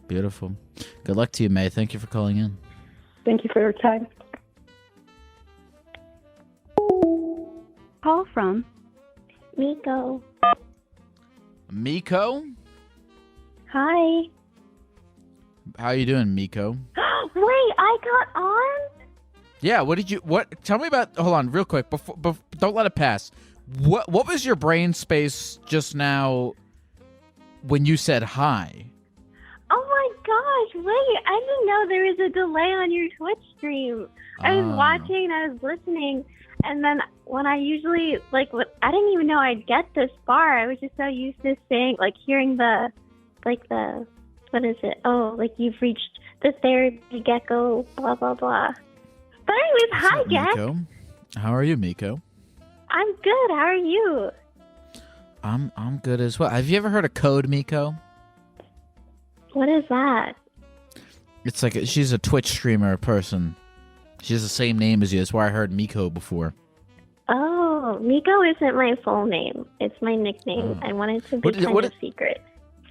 Beautiful. Good luck to you, May. Thank you for calling in. Thank you for your time. Call from Miko. Miko? Hi. How you doing, Miko? Wait, I got on? Yeah, tell me about, hold on, real quick, before don't let it pass. What was your brain space just now when you said hi? Oh my gosh, wait, I didn't know there was a delay on your Twitch stream. I was watching, I was listening, and then when I usually, I didn't even know I'd get this far. I was just so used to saying, hearing what is it? Oh, you've reached the therapy Gecko, blah, blah, blah. But anyways, hi, Gecko. How are you, Miko? I'm good. How are you? I'm good as well. Have you ever heard of Code, Miko? What is that? It's like she's a Twitch streamer person. She has the same name as you. That's why I heard Miko before. Oh, Miko isn't my full name. It's my nickname. I wanted to be kind of secret.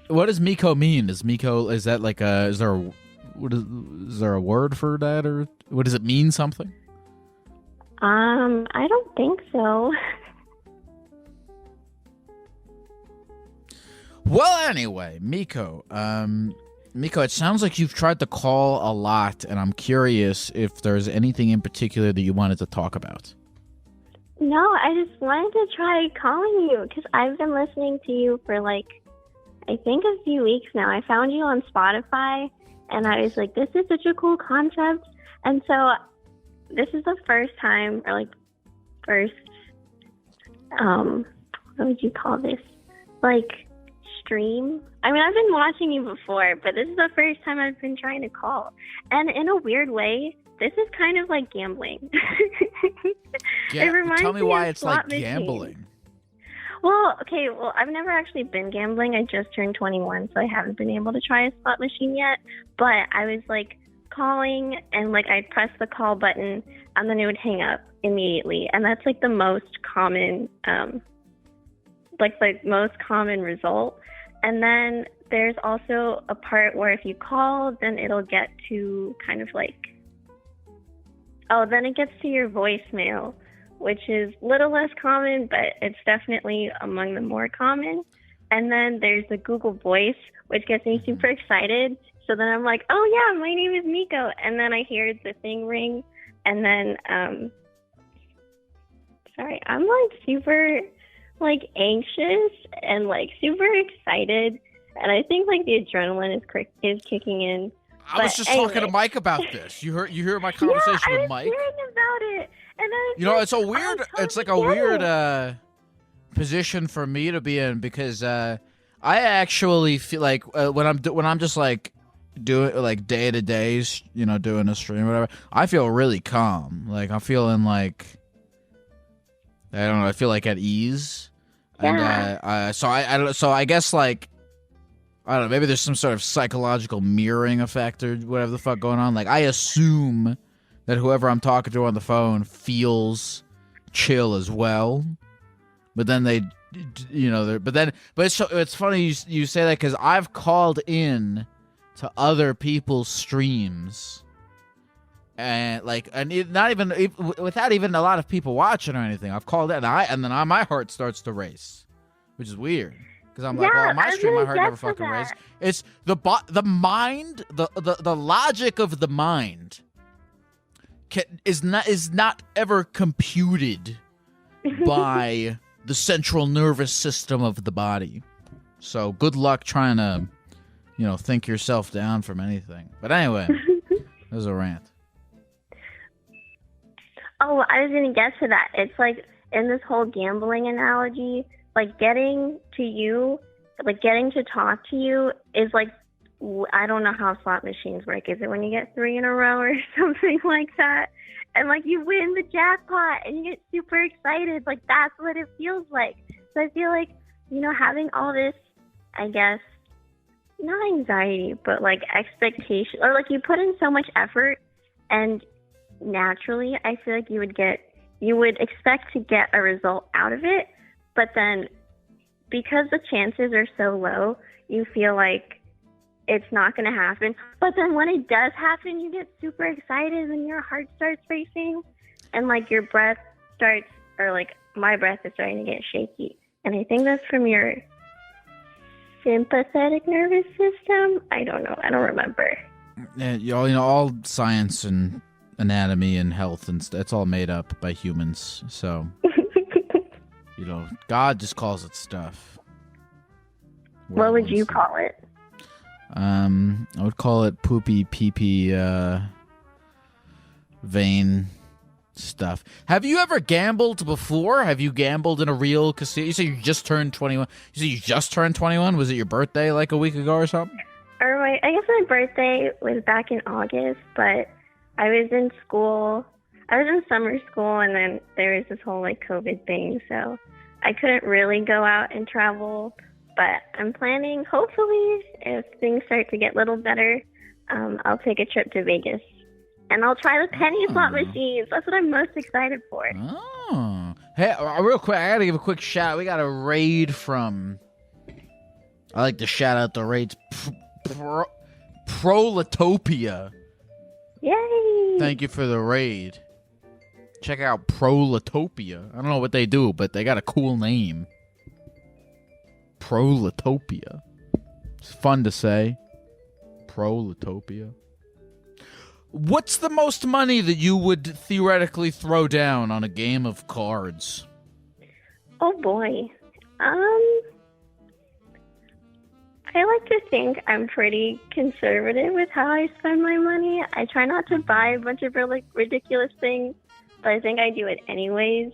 What does Miko mean? Is that like is there a word for that, or what does it mean, something? I don't think so. Well, anyway, Miko, it sounds like you've tried to call a lot, and I'm curious if there's anything in particular that you wanted to talk about. No, I just wanted to try calling you because I've been listening to you for I think a few weeks now. I found you on Spotify, and I was like, this is such a cool concept. And so this is the first time, or what would you call this? Stream. I mean, I've been watching you before, but this is the first time I've been trying to call. And in a weird way, this is kind of like gambling. Tell me why it's like machine. gambling. Well, okay, I've never actually been gambling. I just turned 21, so I haven't been able to try a slot machine yet. But I was calling, and I'd press the call button, and then it would hang up immediately. And that's the most common, the most common result. And then there's also a part where if you call, then it'll get to kind of then it gets to your voicemail, which is a little less common, but it's definitely among the more common. And then there's the Google Voice, which gets me super excited. So then I'm like, oh yeah, my name is Miko. And then I hear the thing ring. And then, sorry, I'm super anxious and super excited. And I think the adrenaline is kicking in. I was just talking to Mike about this. You hear my conversation with Mike? Yeah, I was hearing about it. And it's a weird, it's like a weird position for me to be in, because I actually feel when I'm just doing day to days, doing a stream or whatever, I feel really calm. I'm feeling I don't know, I feel at ease. Yeah. And so I guess I don't know, maybe there's some sort of psychological mirroring effect or whatever the fuck going on. I assume that whoever I'm talking to on the phone feels chill as well. But then it's funny you say that, because I've called in to other people's streams, and not even without even a lot of people watching or anything. I've called in, and then my heart starts to race, which is weird. Because I'm my stream, my heart never fucking races. It's the mind, the logic of the mind is not ever computed by the central nervous system of the body. So good luck trying to, think yourself down from anything. But anyway, there's a rant. Oh, I was going to get to that. It's in this whole gambling analogy, getting to talk to you is I don't know how slot machines work. Is it when you get 3 in a row or something like that? And you win the jackpot and you get super excited. That's what it feels like. So I feel having all this, I guess, not anxiety, but expectation, or you put in so much effort, and naturally I feel you would expect to get a result out of it. But then, because the chances are so low, you feel it's not going to happen. But then when it does happen, you get super excited and your heart starts racing, and your breath starts, or my breath is starting to get shaky. And I think that's from your sympathetic nervous system. I don't know. I don't remember. Yeah, all science and anatomy and health and it's all made up by humans. So. God just calls it stuff. What would you call it? I would call it poopy pee-pee vein stuff. Have you ever gambled before? Have you gambled in a real casino? You say you just turned 21. You say you just turned 21? Was it your birthday a week ago or something? I guess my birthday was back in August, but I was in school. I was in summer school, and then there was this whole COVID thing, so I couldn't really go out and travel. But I'm planning, hopefully, if things start to get a little better, I'll take a trip to Vegas And I'll try the penny slot Oh. machines. That's what I'm most excited for. Oh. Hey, real quick, I gotta give a quick shout. We got a raid from. I like to shout out the raids. Proletopia. Yay! Thank you for the raid. Check out Proletopia. I don't know what they do, but they got a cool name. Proletopia. It's fun to say. Proletopia. What's the most money that you would theoretically throw down on a game of cards? Oh boy. I like to think I'm pretty conservative with how I spend my money. I try not to buy a bunch of really ridiculous things, but I think I do it anyways.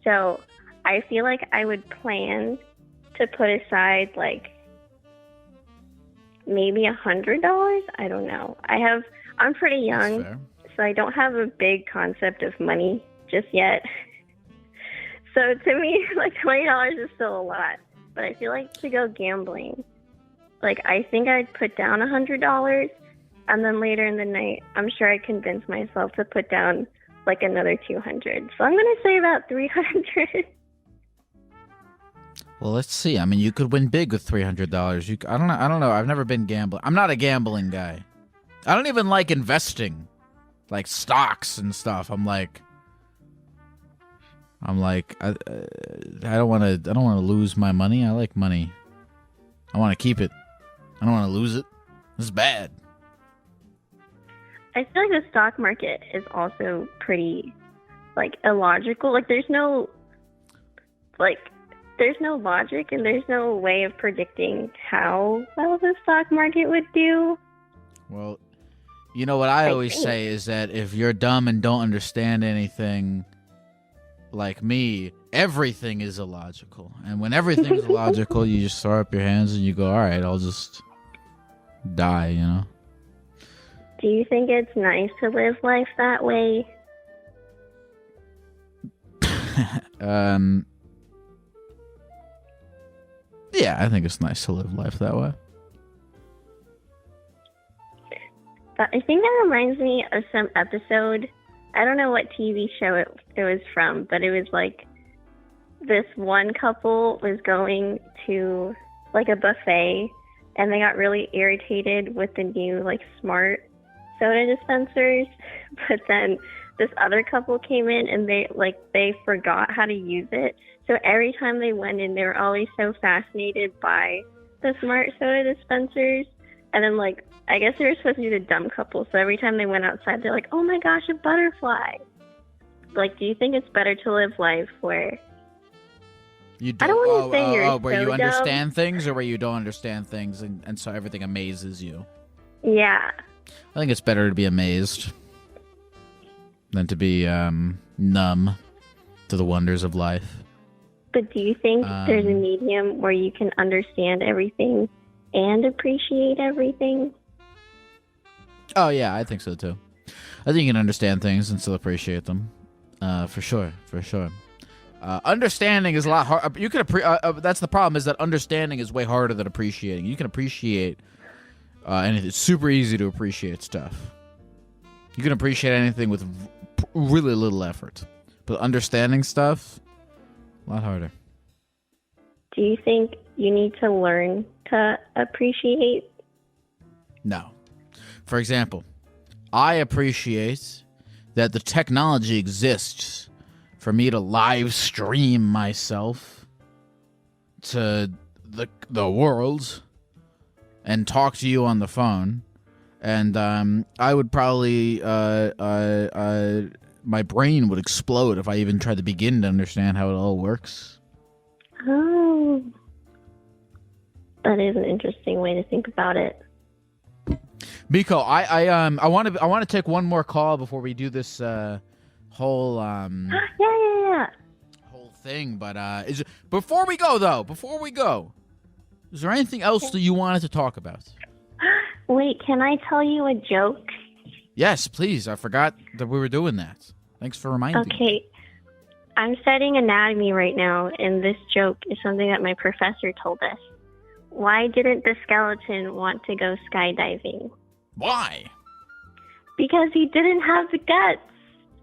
So I feel like I would plan to put aside like maybe $100. I don't know. I'm pretty young, so I don't have a big concept of money just yet. So to me, like $20 is still a lot. But I feel like to go gambling, like I think I'd put down $100, and then later in the night, I'm sure I'd convince myself to put down like another $200. So I'm gonna say about $300. Well, let's see. I mean, you could win big with $300. I don't know. I've never been gambling. I'm not a gambling guy. I don't even like investing, like stocks and stuff. I'm like, I don't want to lose my money. I like money. I want to keep it. I don't want to lose it. This is bad. I feel like the stock market is also pretty like illogical. Like there's no logic and there's no way of predicting how well the stock market would do. Well, you know what I always say is that if you're dumb and don't understand anything like me, everything is illogical. And when everything is illogical, you just throw up your hands and you go, all right, I'll just die, you know? Do you think it's nice to live life that way? Yeah, I think it's nice to live life that way. But I think that reminds me of some episode. I don't know what TV show it was from, but it was like this one couple was going to like a buffet and they got really irritated with the new like smart soda dispensers. But then this other couple came in and they forgot how to use it. So every time they went in, they were always so fascinated by the smart soda dispensers. And then like, I guess they were supposed to be the dumb couple. So every time they went outside, they're like, oh my gosh, a butterfly. Like, do you think it's better to live life where... You I don't want to say you're where so you dumb. understand things or where you don't understand things and so everything amazes you? Yeah. I think it's better to be amazed than to be numb to the wonders of life. But do you think there's a medium where you can understand everything and appreciate everything? Oh, yeah, I think so, too. I think you can understand things and still appreciate them. For sure. Understanding is a lot hard. You can that's the problem, is that understanding is way harder than appreciating. You can appreciate anything. It's super easy to appreciate stuff. You can appreciate anything with really little effort. But understanding stuff, a lot harder. Do you think you need to learn to appreciate? No. For example, I appreciate that the technology exists for me to live stream myself to the world and talk to you on the phone. And I would probably my brain would explode if I even tried to begin to understand how it all works. Oh, that is an interesting way to think about it. Miko, I want to take one more call before we do this whole Yeah. whole thing. But before we go, is there anything else that you wanted to talk about? Wait, can I tell you a joke? Yes, please. I forgot that we were doing that. Thanks for reminding me. Okay. I'm studying anatomy right now, and this joke is something that my professor told us. Why didn't the skeleton want to go skydiving? Why? Because he didn't have the guts.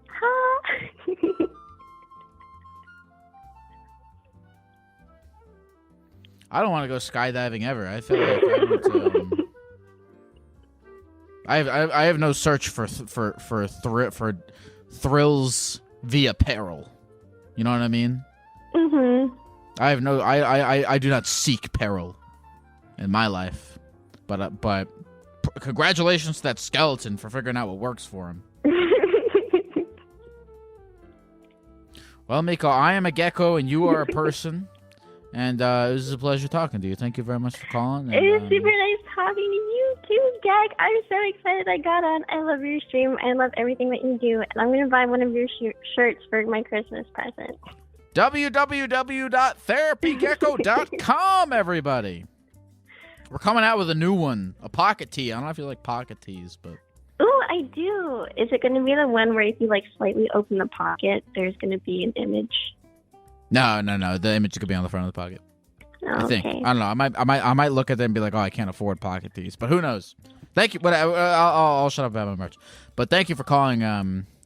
Huh? I don't want to go skydiving ever. I feel like I want to. I have no search for thrills via peril. You know what I mean? Mhm. I have no. I do not seek peril in my life, but congratulations to that skeleton for figuring out what works for him. Well, Miko, I am a gecko and you are a person. And it was a pleasure talking to you. Thank you very much for calling. It was super nice talking to you too, Gag. I'm so excited I got on. I love your stream. I love everything that you do. And I'm going to buy one of your shirts for my Christmas present. www.therapygecko.com, everybody. We're coming out with a new one, a pocket tee. I don't know if you like pocket tees, but... Oh, I do. Is it going to be the one where if you like slightly open the pocket, there's going to be an image? No. The image could be on the front of the pocket. Oh, I think. okay. I don't know. I might look at them and be like, oh, I can't afford pocket tees, but who knows? Thank you. But I'll shut up about my merch. But thank you for calling,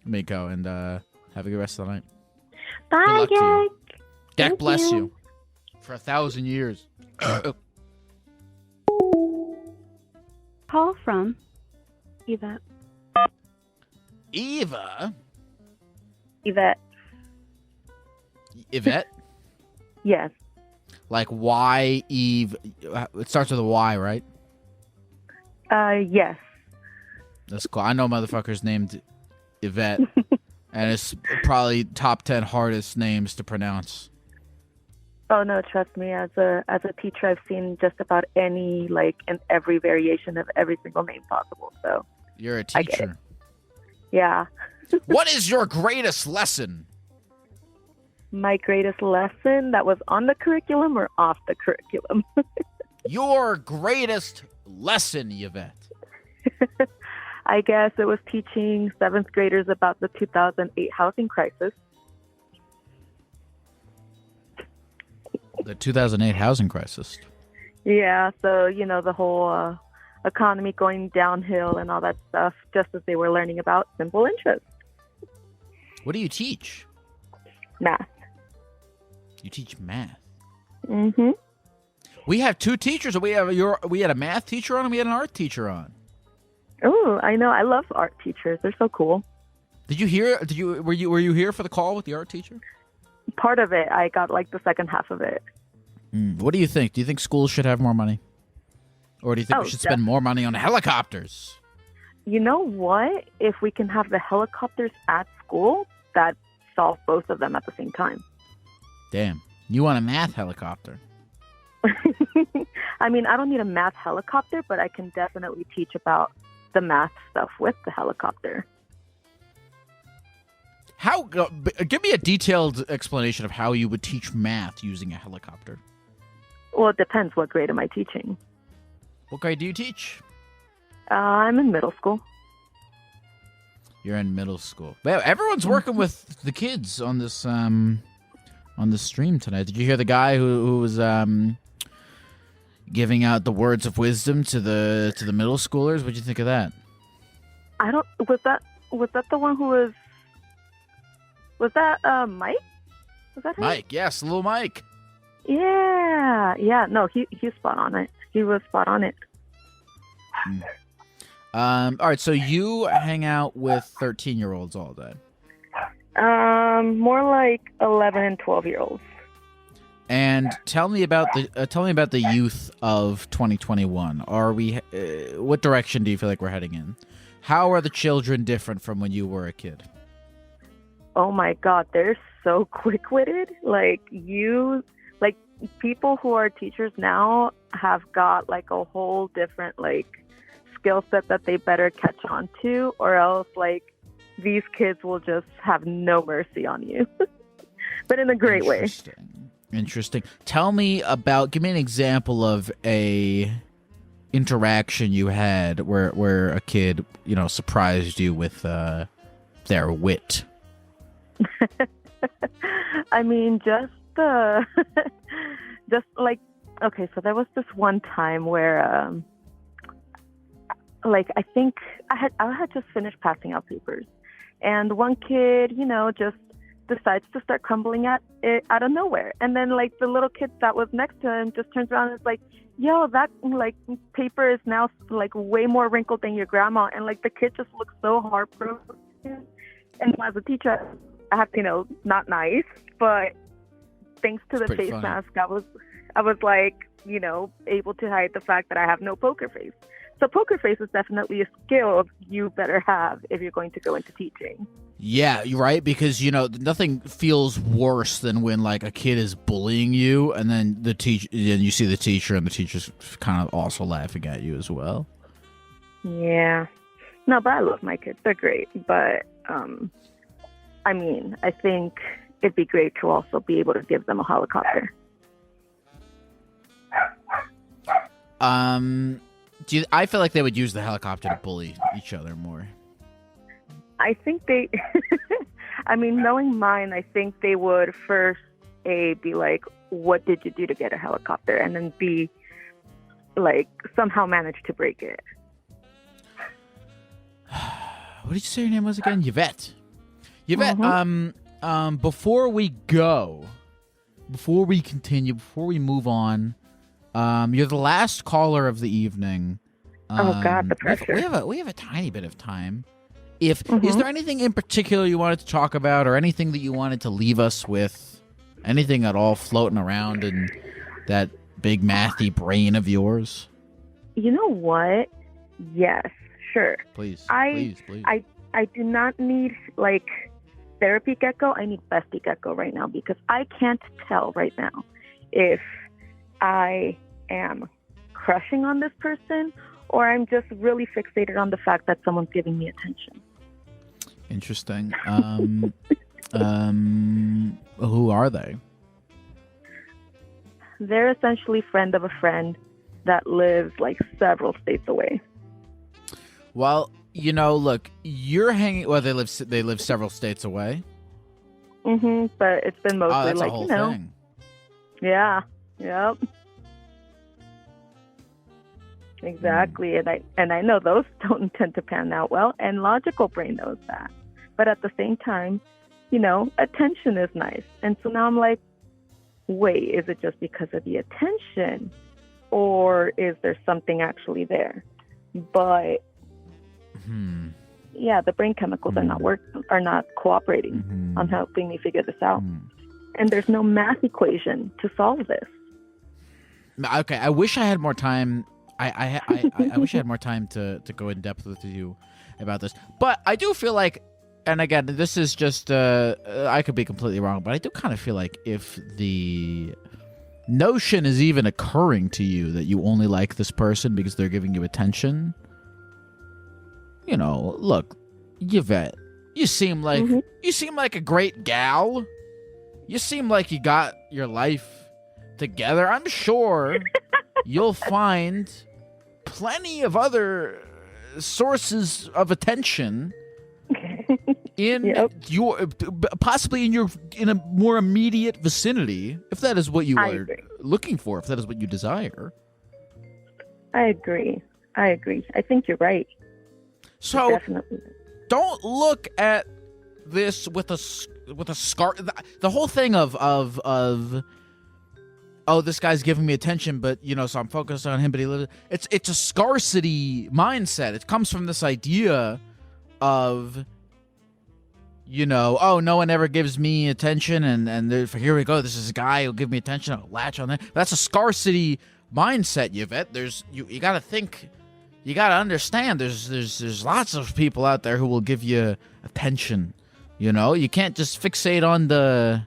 Miko, and have a good rest of the night. Bye, Gag. Gag bless you for 1,000 years. Call from Yvette. Eva. Yvette. Yvette? Yes. Like Y, Eve. It starts with a Y, right? Yes. That's cool. I know motherfuckers named Yvette, and it's probably top 10 hardest names to pronounce. Oh no, trust me. As a teacher, I've seen just about any and every variation of every single name possible. So You're a I get teacher. yeah. What is your greatest lesson? My greatest lesson that was on the curriculum or off the curriculum? Your greatest lesson, Yvette. I guess it was teaching 7th graders about the 2008 housing crisis. The 2008 housing crisis. Yeah, so, the whole economy going downhill and all that stuff, just as they were learning about simple interest. What do you teach? Math. You teach math. Mm-hmm. We have two teachers. We had a math teacher on and we had an art teacher on. Oh, I know. I love art teachers. They're so cool. Were you here for the call with the art teacher? Part of it. I got the second half of it. What do you think? Do you think schools should have more money? Or do you think we should spend more money on helicopters? You know what? If we can have the helicopters at school, that solves both of them at the same time. Damn. You want a math helicopter? I mean, I don't need a math helicopter, but I can definitely teach about the math stuff with the helicopter. Give me a detailed explanation of how you would teach math using a helicopter. Well, it depends. What grade am I teaching? What grade do you teach? I'm in middle school. You're in middle school. Well, everyone's working with the kids on this stream tonight. Did you hear the guy who was giving out the words of wisdom to the middle schoolers? What'd you think of that? Was that the one who was? Was that Mike? Was that him? Mike, yes, little Mike. Yeah. No, he's spot on it. He was spot on it. All right, so you hang out with 13-year-olds all day. More like 11 and 12-year-olds. And tell me about the youth of 2021. Are we? What direction do you feel like we're heading in? How are the children different from when you were a kid? Oh my God, they're so quick-witted. People who are teachers now have got a whole different skill set that they better catch on to, or else these kids will just have no mercy on you. But in a great way. Interesting. Give me an example of a interaction you had where a kid, surprised you with their wit. I mean, okay, so there was this one time where like I think I had just finished passing out papers, and one kid, just decides to start crumbling at it out of nowhere, and then like the little kid that was next to him just turns around and is like, "Yo, that like paper is now like way more wrinkled than your grandma," and like the kid just looks so heartbroken. And as a teacher, I have to, not nice, but thanks to the pretty face funny. mask, I was like, able to hide the fact that I have no poker face. So poker face is definitely a skill you better have if you're going to go into teaching. Yeah, you're right, because nothing feels worse than when like a kid is bullying you, and then you see the teacher, and the teacher's kind of also laughing at you as well. Yeah. No, but I love my kids. They're great. But I think it'd be great to also be able to give them a helicopter. I feel like they would use the helicopter to bully each other more. I think they, knowing mine, I think they would first, A, be like, what did you do to get a helicopter? And then B, like, somehow manage to break it. What did you say your name was again? Yvette. Yvette, Mm-hmm. before we continue, before we move on, you're the last caller of the evening. Oh God, the pressure. We have a tiny bit of time. Is there anything in particular you wanted to talk about, or anything that you wanted to leave us with? Anything at all floating around in that big mathy brain of yours? You know what? Yes, sure. Please. I do not need like therapy Gecko. I need bestie Gecko right now, because I can't tell right now if I am crushing on this person or I'm just really fixated on the fact that someone's giving me attention. Interesting. Who are they? They're essentially friend of a friend that lives like several states away. Well, look, you're hanging. Well, they live several states away. But it's been mostly That's like a whole thing. Yeah. Yep. Exactly. And I know those don't tend to pan out well, and logical brain knows that. But at the same time, attention is nice. And so now I'm like, wait, is it just because of the attention, or is there something actually there? But yeah, the brain chemicals are not cooperating on helping me figure this out. And there's no math equation to solve this. Okay, I wish I had more time. I wish I had more time to go in depth with you about this. But I do feel like, and again, this is just I could be completely wrong, but I do kind of feel like if the notion is even occurring to you that you only like this person because they're giving you attention, look, Yvette, you seem like a great gal. You seem like you got your life together. I'm sure you'll find plenty of other sources of attention in your, possibly in a more immediate vicinity, if that is what you are looking for, if that is what you desire. I agree. I think you're right. So definitely. Don't look at this with a scar. The whole thing of oh, this guy's giving me attention, but so I'm focused on him, but he lives. It's a scarcity mindset. It comes from this idea of oh, no one ever gives me attention, and here we go. This is a guy who'll give me attention. I'll latch on that. That's a scarcity mindset, Yvette. You got to think. You got to understand. There's lots of people out there who will give you attention. You can't just fixate on the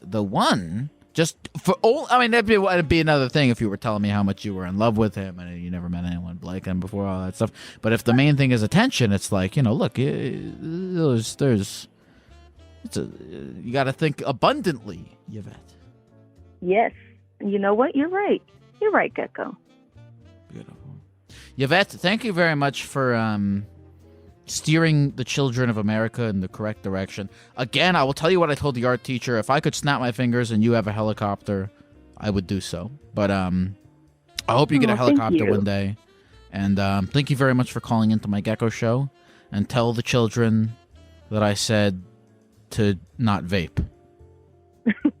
one. Just for all. I mean, that'd be another thing if you were telling me how much you were in love with him and you never met anyone like him before, all that stuff. But if the main thing is attention, it's like look, you got to think abundantly, Yvette. Yes, you know what? You're right, Gecko. Beautiful, Yvette. Thank you very much for steering the children of America in the correct direction. Again, I will tell you what I told the art teacher. If I could snap my fingers and you have a helicopter, I would do so. But I hope you get a Oh, thank helicopter you. one day. And thank you very much for calling into my Gecko show. And tell the children that I said to not vape.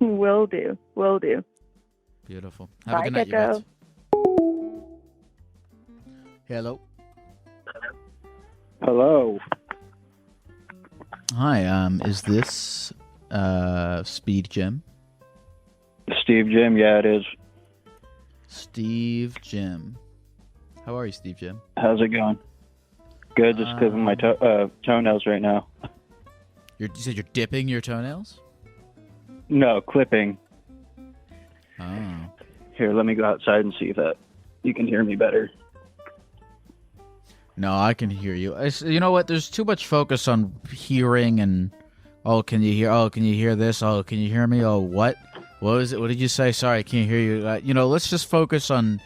Will do. Will do. Beautiful. Have a Bye, good night, Gecko. Yvette. Hello. Hello. Hi. Is this Speed Jim? Steve Jim, yeah, it is. Steve Jim. How are you, Steve Jim? How's it going? Good, just clipping my toenails right now. You said you're dipping your toenails? No, clipping. Oh. Here, let me go outside and see if you can hear me better. No, I can hear you. You know what? There's too much focus on hearing and can you hear? Oh, can you hear this? Oh, can you hear me? Oh, what? What was it? What did you say? Sorry, I can't hear you. Let's just focus on.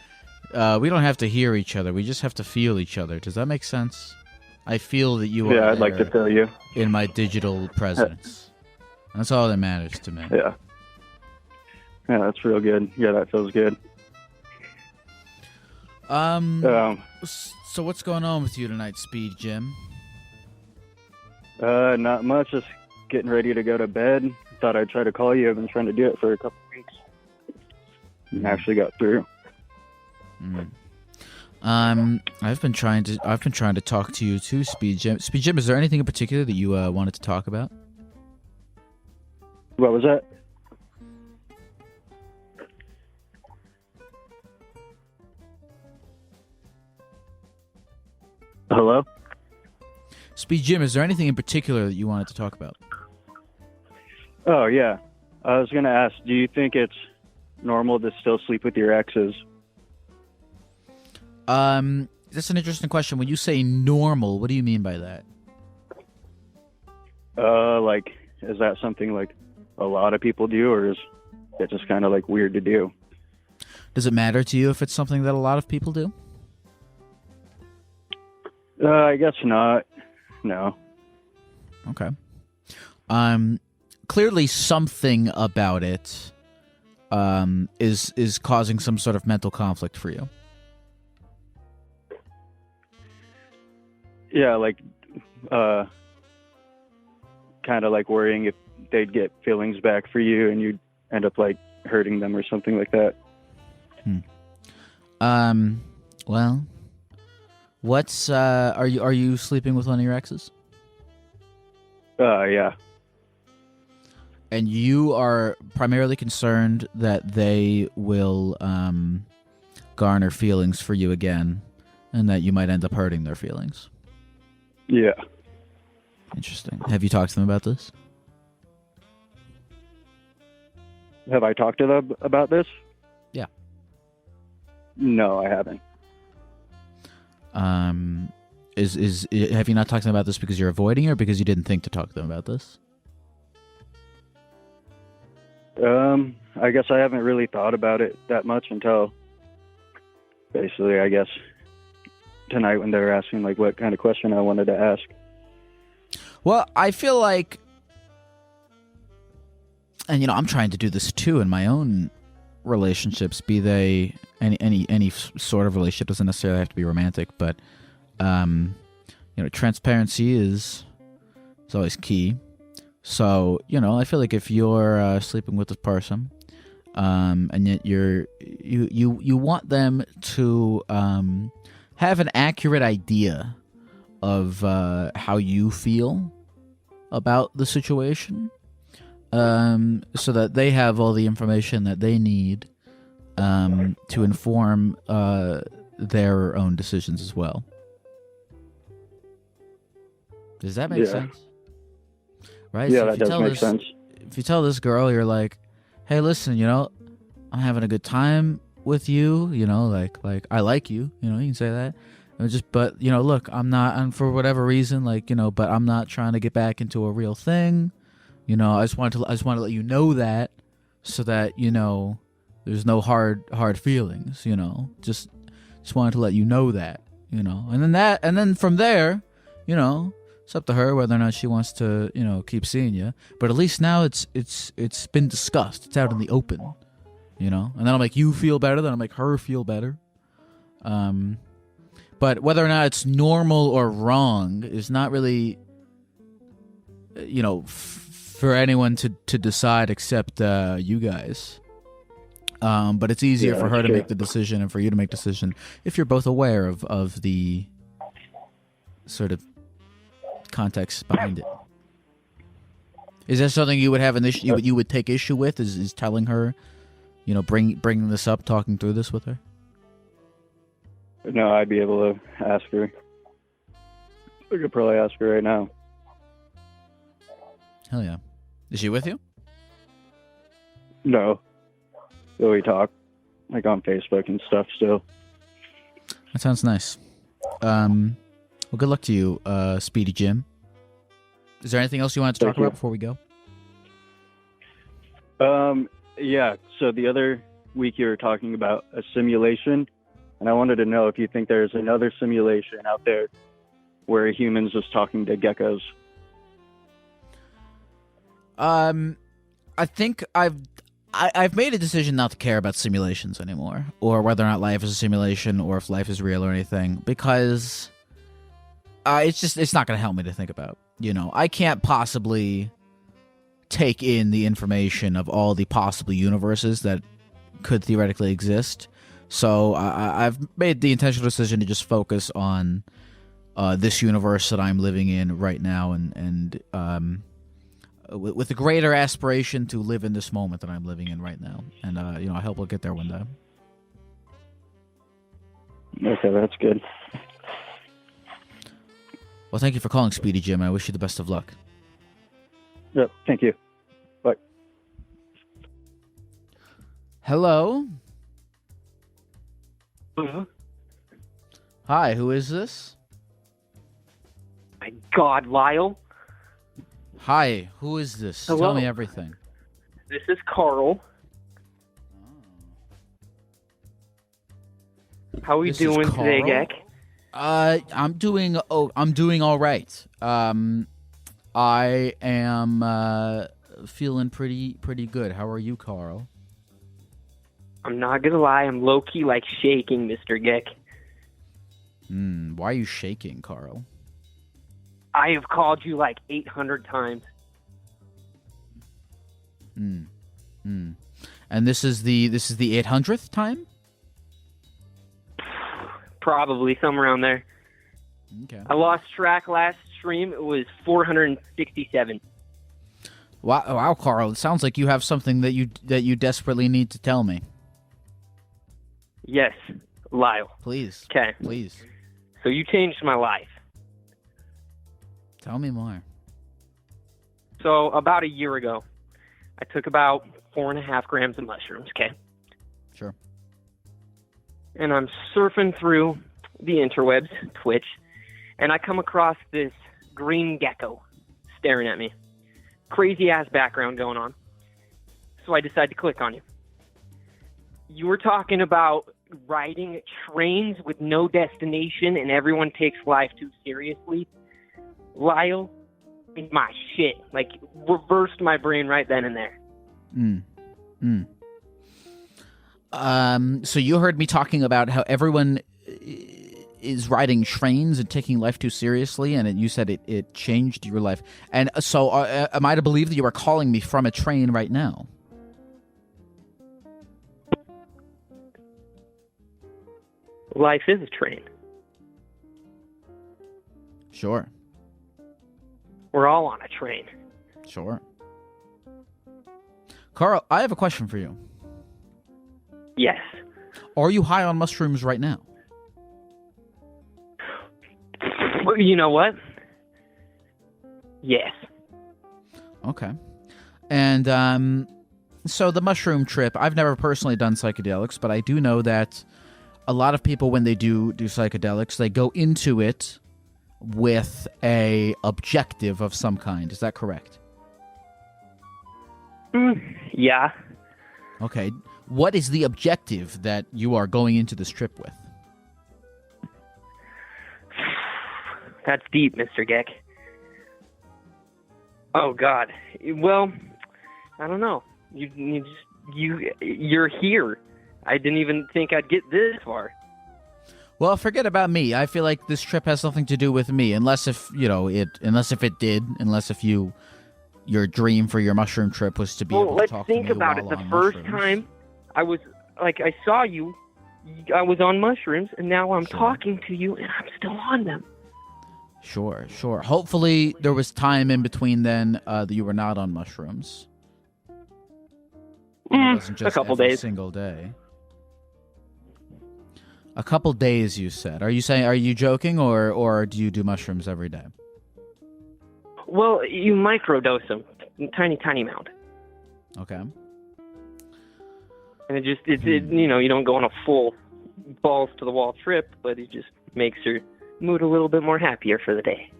We don't have to hear each other. We just have to feel each other. Does that make sense? I feel that you are. Yeah, I'd like to feel you in my digital presence. That's all that matters to me. Yeah. Yeah, that's real good. Yeah, that feels good. So what's going on with you tonight, Speed Jim? Not much. Just getting ready to go to bed. Thought I'd try to call you. I've been trying to do it for a couple of weeks. And actually got through. I've been trying to talk to you too, Speed Jim. Speed Jim, is there anything in particular that you wanted to talk about? What was that? Hello? Speed Jim, is there anything in particular that you wanted to talk about? Oh, yeah. I was going to ask, do you think it's normal to still sleep with your exes? That's an interesting question. When you say normal, what do you mean by that? Like, is that something like a lot of people do, or is it just kind of like weird to do? Does it matter to you if it's something that a lot of people do? I guess not. No. Okay. Clearly something about it is causing some sort of mental conflict for you. Yeah, like kind of like worrying if they'd get feelings back for you and you'd end up like hurting them or something like that. Well, what's are you sleeping with one of your exes? Yeah. And you are primarily concerned that they will garner feelings for you again, and that you might end up hurting their feelings. Yeah. Interesting. Have you talked to them about this? Have I talked to them about this? Yeah. No, I haven't. Have you not talked to them about this because you're avoiding it, or because you didn't think to talk to them about this? I guess I haven't really thought about it that much until basically, I guess, tonight when they were asking like what kind of question I wanted to ask. Well, I feel like, and I'm trying to do this too in my own relationships, be they any sort of relationship, doesn't necessarily have to be romantic, but transparency is always key. So, I feel like if you're sleeping with this person, and yet you want them to have an accurate idea of how you feel about the situation, so that they have all the information that they need to inform their own decisions as well. Does that make sense? Right? Yeah, So that does make sense. If you tell this girl, you're like, hey, listen, I'm having a good time with you, like I like you, you can say that. But look, I'm for whatever reason, but I'm not trying to get back into a real thing. I just want to let you know that, so that there's no hard feelings. Just wanted to let you know that. And then from there, it's up to her whether or not she wants to keep seeing you. But at least now it's been discussed. It's out in the open. And then I'll make you feel better. Then I'll make her feel better. But whether or not it's normal or wrong is not really, for anyone to decide except you guys. But it's easier for her to make the decision and for you to make the decision if you're both aware of the sort of context behind it. Is that something you would have an issue? You would take issue with? Is telling her, bringing this up, talking through this with her? No, I'd be able to ask her. I could probably ask her right now. Hell yeah. Is she with you? No. But we talk, like on Facebook and stuff still. That sounds nice. Well, good luck to you, Speedy Jim. Is there anything else you wanted to talk about before we go? Yeah. So the other week you were talking about a simulation, and I wanted to know if you think there's another simulation out there where humans just talking to geckos. I think I've made a decision not to care about simulations anymore, or whether or not life is a simulation, or if life is real or anything, because it's not going to help me to think about. I can't possibly take in the information of all the possible universes that could theoretically exist. So I've made the intentional decision to just focus on this universe that I'm living in right now, and with a greater aspiration to live in this moment that I'm living in right now. And I hope we'll get there one day. Okay, that's good. Well, thank you for calling, Speedy Jim. I wish you the best of luck. Yep, thank you. Bye. Hello? Hello? Hi, who is this? My God, Lyle. Hi, who is this? Hello? Tell me everything. This is Carl. How are you This is doing today, Carl? Geck? I'm doing all right. I am feeling pretty good. How are you, Carl? I'm not gonna lie, I'm low-key shaking, Mr. Geck. Why are you shaking, Carl? I have called you 800 times. And this is the 800th time? Probably somewhere around there. Okay. I lost track last stream. It was 467. Wow, Carl. It sounds like you have something that you desperately need to tell me. Yes, Lyle. Please. Okay. Please. So you changed my life. Tell me more. So about a year ago, I took about 4.5 grams of mushrooms, okay? Sure. And I'm surfing through the interwebs, Twitch, and I come across this green gecko staring at me. Crazy-ass background going on. So I decide to click on you. You were talking about riding trains with no destination and everyone takes life too seriously. Lyle, in my shit. Reversed my brain right then and there. So you heard me talking about how everyone is riding trains and taking life too seriously, and you said it changed your life. And so am I to believe that you are calling me from a train right now? Life is a train. Sure. We're all on a train. Sure. Carl, I have a question for you. Yes. Are you high on mushrooms right now? Well, you know what? Yes. Okay. And so the mushroom trip, I've never personally done psychedelics, but I do know that a lot of people, when they do psychedelics, they go into it with a objective of some kind. Is that correct? Yeah. Okay. What is the objective that you are going into this trip with? That's deep, Mr. Geck. Oh God. Well, I don't know. You're here. I didn't even think I'd get this far. Well, forget about me. I feel like this trip has nothing to do with me, unless if your dream for your mushroom trip was to be able to let's talk think to me about it. while The on first mushrooms. time I saw you, I was on mushrooms, and now I'm talking to you, and I'm still on them. Sure. Hopefully, there was time in between then that you were not on mushrooms. And it wasn't just a couple every days. single day. A couple days, you said. Are you joking, or do you do mushrooms every day? Well, you microdose them, tiny amount, Okay. and you don't go on a full balls to the wall trip, but it just makes your mood a little bit more happier for the day.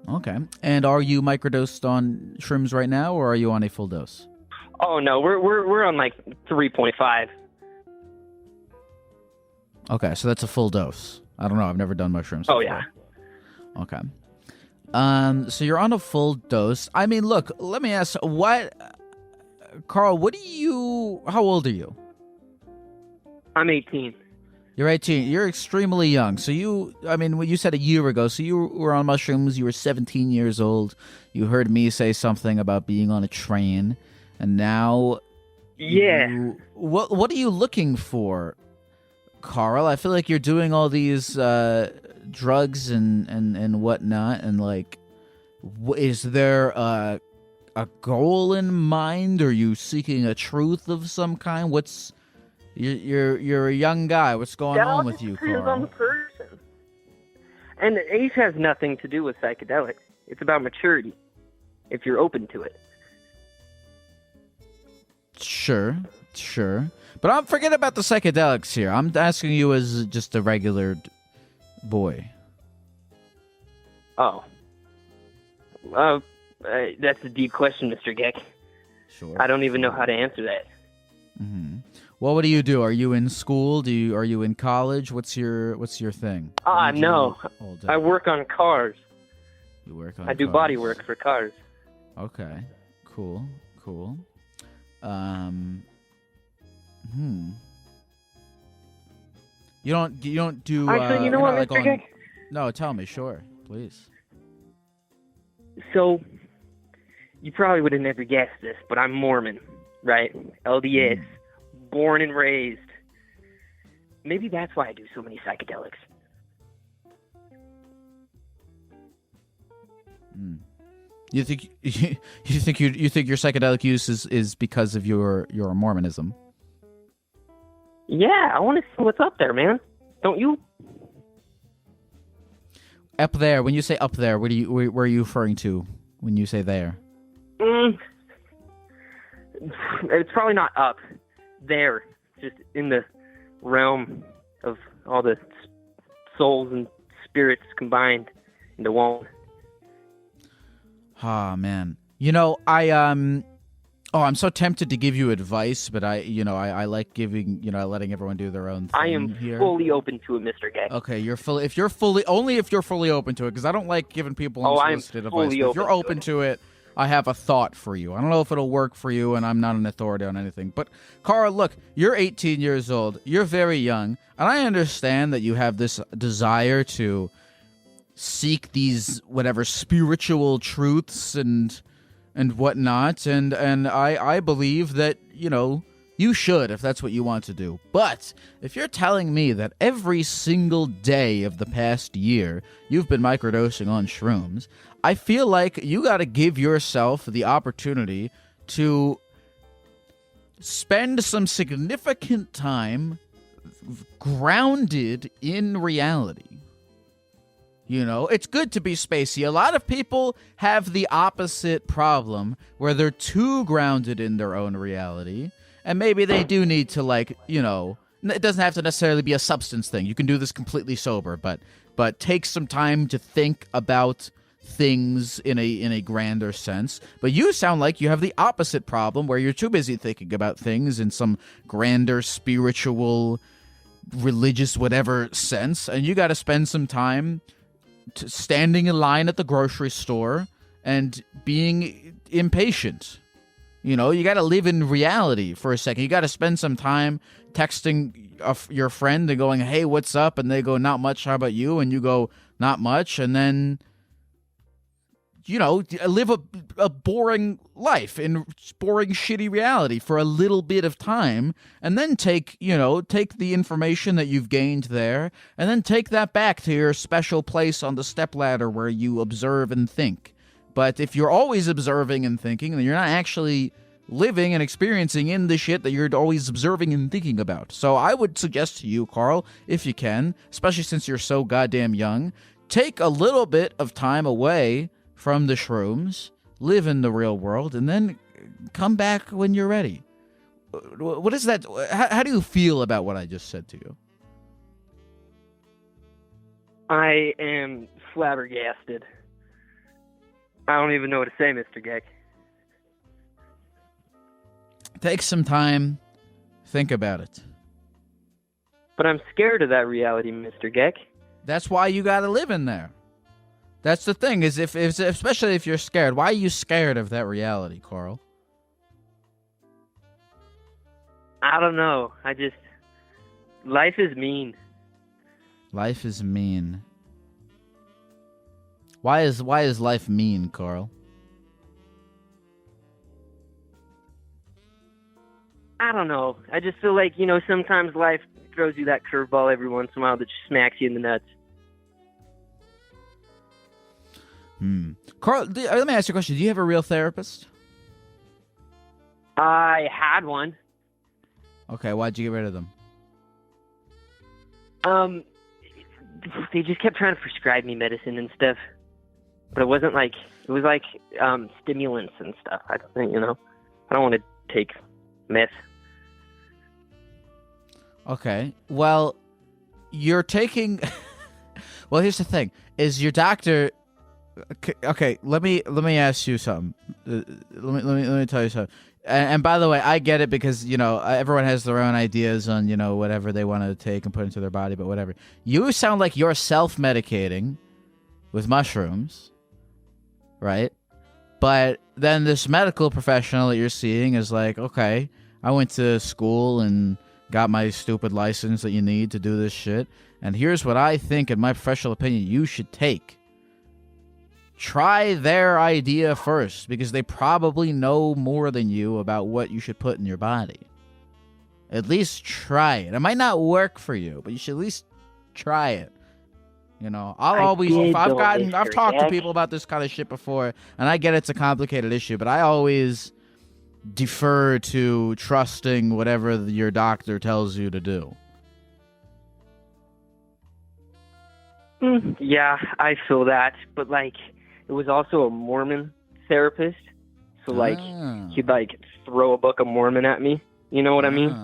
Okay. And are you microdosed on shrooms right now, or are you on a full dose? Oh no, we're on like 3.5. Okay, so that's a full dose. I don't know. I've never done mushrooms. Oh before. yeah. Okay. So you're on a full dose. I mean, look, let me ask, Carl, how old are you? I'm 18. You're 18. You're extremely young. So when you said a year ago, so you were on mushrooms, you were 17 years old. You heard me say something about being on a train, and now Yeah. what are you looking for, Carl? I feel like you're doing all these drugs and whatnot, and like, is there a goal in mind? Are you seeking a truth of some kind? You're a young guy. What's going on with you, Depends on the Carl? person. And age has nothing to do with psychedelics. It's about maturity, if you're open to it. Sure. But forget about the psychedelics here. I'm asking you as just a regular boy. Oh. That's a deep question, Mr. Geck. Sure. I don't even know how to answer that. Mm-hmm. Well, what do you do? Are you in school? Are you in college? What's your thing? What do you No. do all day? I work on cars. You work on I do cars. body work for cars. Okay. Cool. You don't do Actually, you know you're what, not, Mr. Geck? No, tell me, sure, please. So, you probably would have never guessed this, but I'm Mormon, right? LDS, born and raised. Maybe that's why I do so many psychedelics. You think you think your psychedelic use is because of your Mormonism? Yeah, I want to see what's up there, man. Don't you? Up there. When you say up there, where are you referring to when you say there? It's probably not up there, just in the realm of all the souls and spirits combined into one. Ah, man. I'm so tempted to give you advice, but I like giving, letting everyone do their own thing I am here. fully open to it, Mr. Gay. Okay, if you're fully open to it, because I don't like giving people unsolicited advice. But if you're open to it, I have a thought for you. I don't know if it'll work for you, and I'm not an authority on anything. But, Carl, look, you're 18 years old. You're very young, and I understand that you have this desire to seek these whatever spiritual truths and whatnot, and I believe that you should if that's what you want to do. But if you're telling me that every single day of the past year you've been microdosing on shrooms, I feel like you got to give yourself the opportunity to spend some significant time grounded in reality. It's good to be spacey. A lot of people have the opposite problem where they're too grounded in their own reality. And maybe they do need to, it doesn't have to necessarily be a substance thing. You can do this completely sober, but take some time to think about things in a grander sense. But you sound like you have the opposite problem where you're too busy thinking about things in some grander spiritual, religious, whatever sense. And you got to spend some time standing in line at the grocery store and being impatient You know, you got to live in reality for a second. You got to spend some time texting your friend and going, hey, what's up? And they go, not much. How about you? And you go, not much. And then, you know, live a boring life in boring, shitty reality for a little bit of time. And then take the information that you've gained there and then take that back to your special place on the stepladder where you observe and think. But if you're always observing and thinking, then you're not actually living and experiencing in the shit that you're always observing and thinking about. So I would suggest to you, Carl, if you can, especially since you're so goddamn young, take a little bit of time away from the shrooms, live in the real world, and then come back when you're ready. What is that? How do you feel about what I just said to you? I am flabbergasted. I don't even know what to say, Mr. Geck. Take some time. Think about it. But I'm scared of that reality, Mr. Geck. That's why you gotta live in there. That's the thing, is if especially if you're scared. Why are you scared of that reality, Carl? I don't know. Life is mean. Life is mean. Why is life mean, Carl? I don't know. I just feel like, sometimes life throws you that curveball every once in a while that just smacks you in the nuts. Carl, let me ask you a question. Do you have a real therapist? I had one. Okay, why'd you get rid of them? They just kept trying to prescribe me medicine and stuff. But it was like stimulants and stuff. I don't want to take meth. Okay. Well, you're taking. Well, here's the thing: is your doctor? Okay, let me ask you something. Let me tell you something. And by the way, I get it because everyone has their own ideas on whatever they want to take and put into their body, but whatever. You sound like you're self-medicating with mushrooms, right? But then this medical professional that you're seeing is like, okay, I went to school and got my stupid license that you need to do this shit, and here's what I think, in my professional opinion, you should take. Try their idea first, because they probably know more than you about what you should put in your body. At least try it. It might not work for you, but you should at least try it. I've talked to people about this kind of shit before, and I get it's a complicated issue, but I always defer to trusting whatever your doctor tells you to do. Yeah, I feel that, but it was also a Mormon therapist, so he'd throw a Book of Mormon at me. You know what I mean?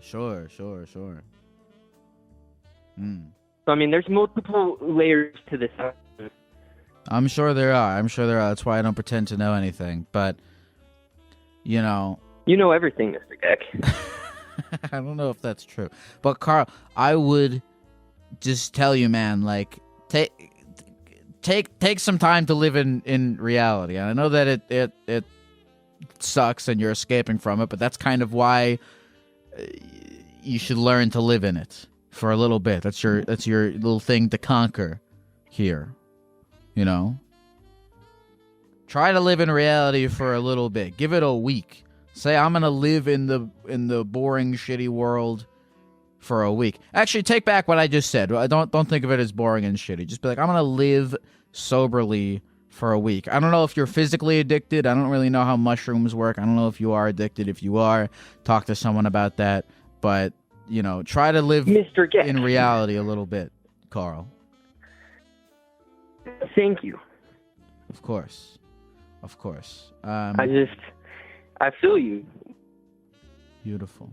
Sure. So there's multiple layers to this. I'm sure there are. That's why I don't pretend to know anything. But you know everything, Mr. Geck. I don't know if that's true, but Carl, I would just tell you, man, take some time to live in reality. And I know that it sucks and you're escaping from it, but that's kind of why you should learn to live in it for a little bit. That's your little thing to conquer here. Try to live in reality for a little bit. Give it a week. Say, I'm gonna live in the boring, shitty world for a week. Actually, take back what I just said. Don't think of it as boring and shitty. Just be like, I'm gonna live soberly for a week. I don't know if you're physically addicted. I don't really know how mushrooms work. I don't know if you are addicted. If you are, talk to someone about that. But try to live in reality a little bit, Carl. Thank you. Of course. I feel you. Beautiful.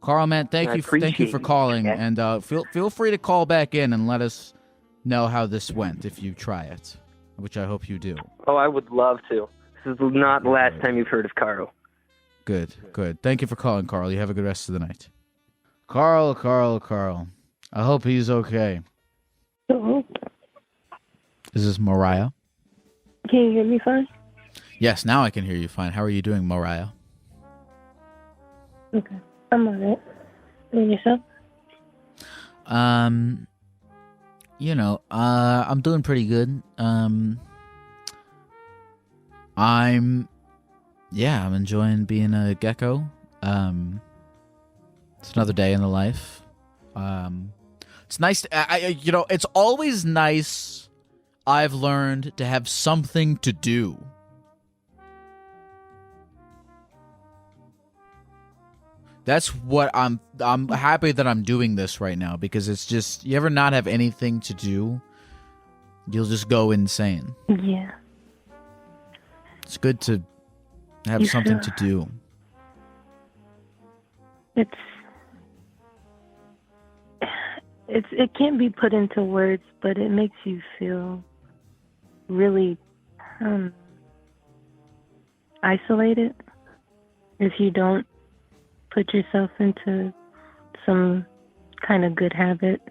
Carl, man, thank you for calling, and feel free to call back in and let us know how this went if you try it, which I hope you do. Oh, I would love to. This is not the last time you've heard of Carl. Good. Thank you for calling, Carl. You have a good rest of the night. Carl. I hope he's okay. Hello? Is this Mariah? Can you hear me fine? Yes, now I can hear you fine. How are you doing, Mariah? Okay. I'm alright. And yourself? I'm doing pretty good. I'm enjoying being a gecko. It's another day in the life. It's nice. It's always nice. I've learned to have something to do. That's what I'm happy that I'm doing this right now, because it's just, you ever not have anything to do, you'll just go insane. Yeah. It's good to have something to do. It can't be put into words, but it makes you feel really isolated if you don't put yourself into some kind of good habit.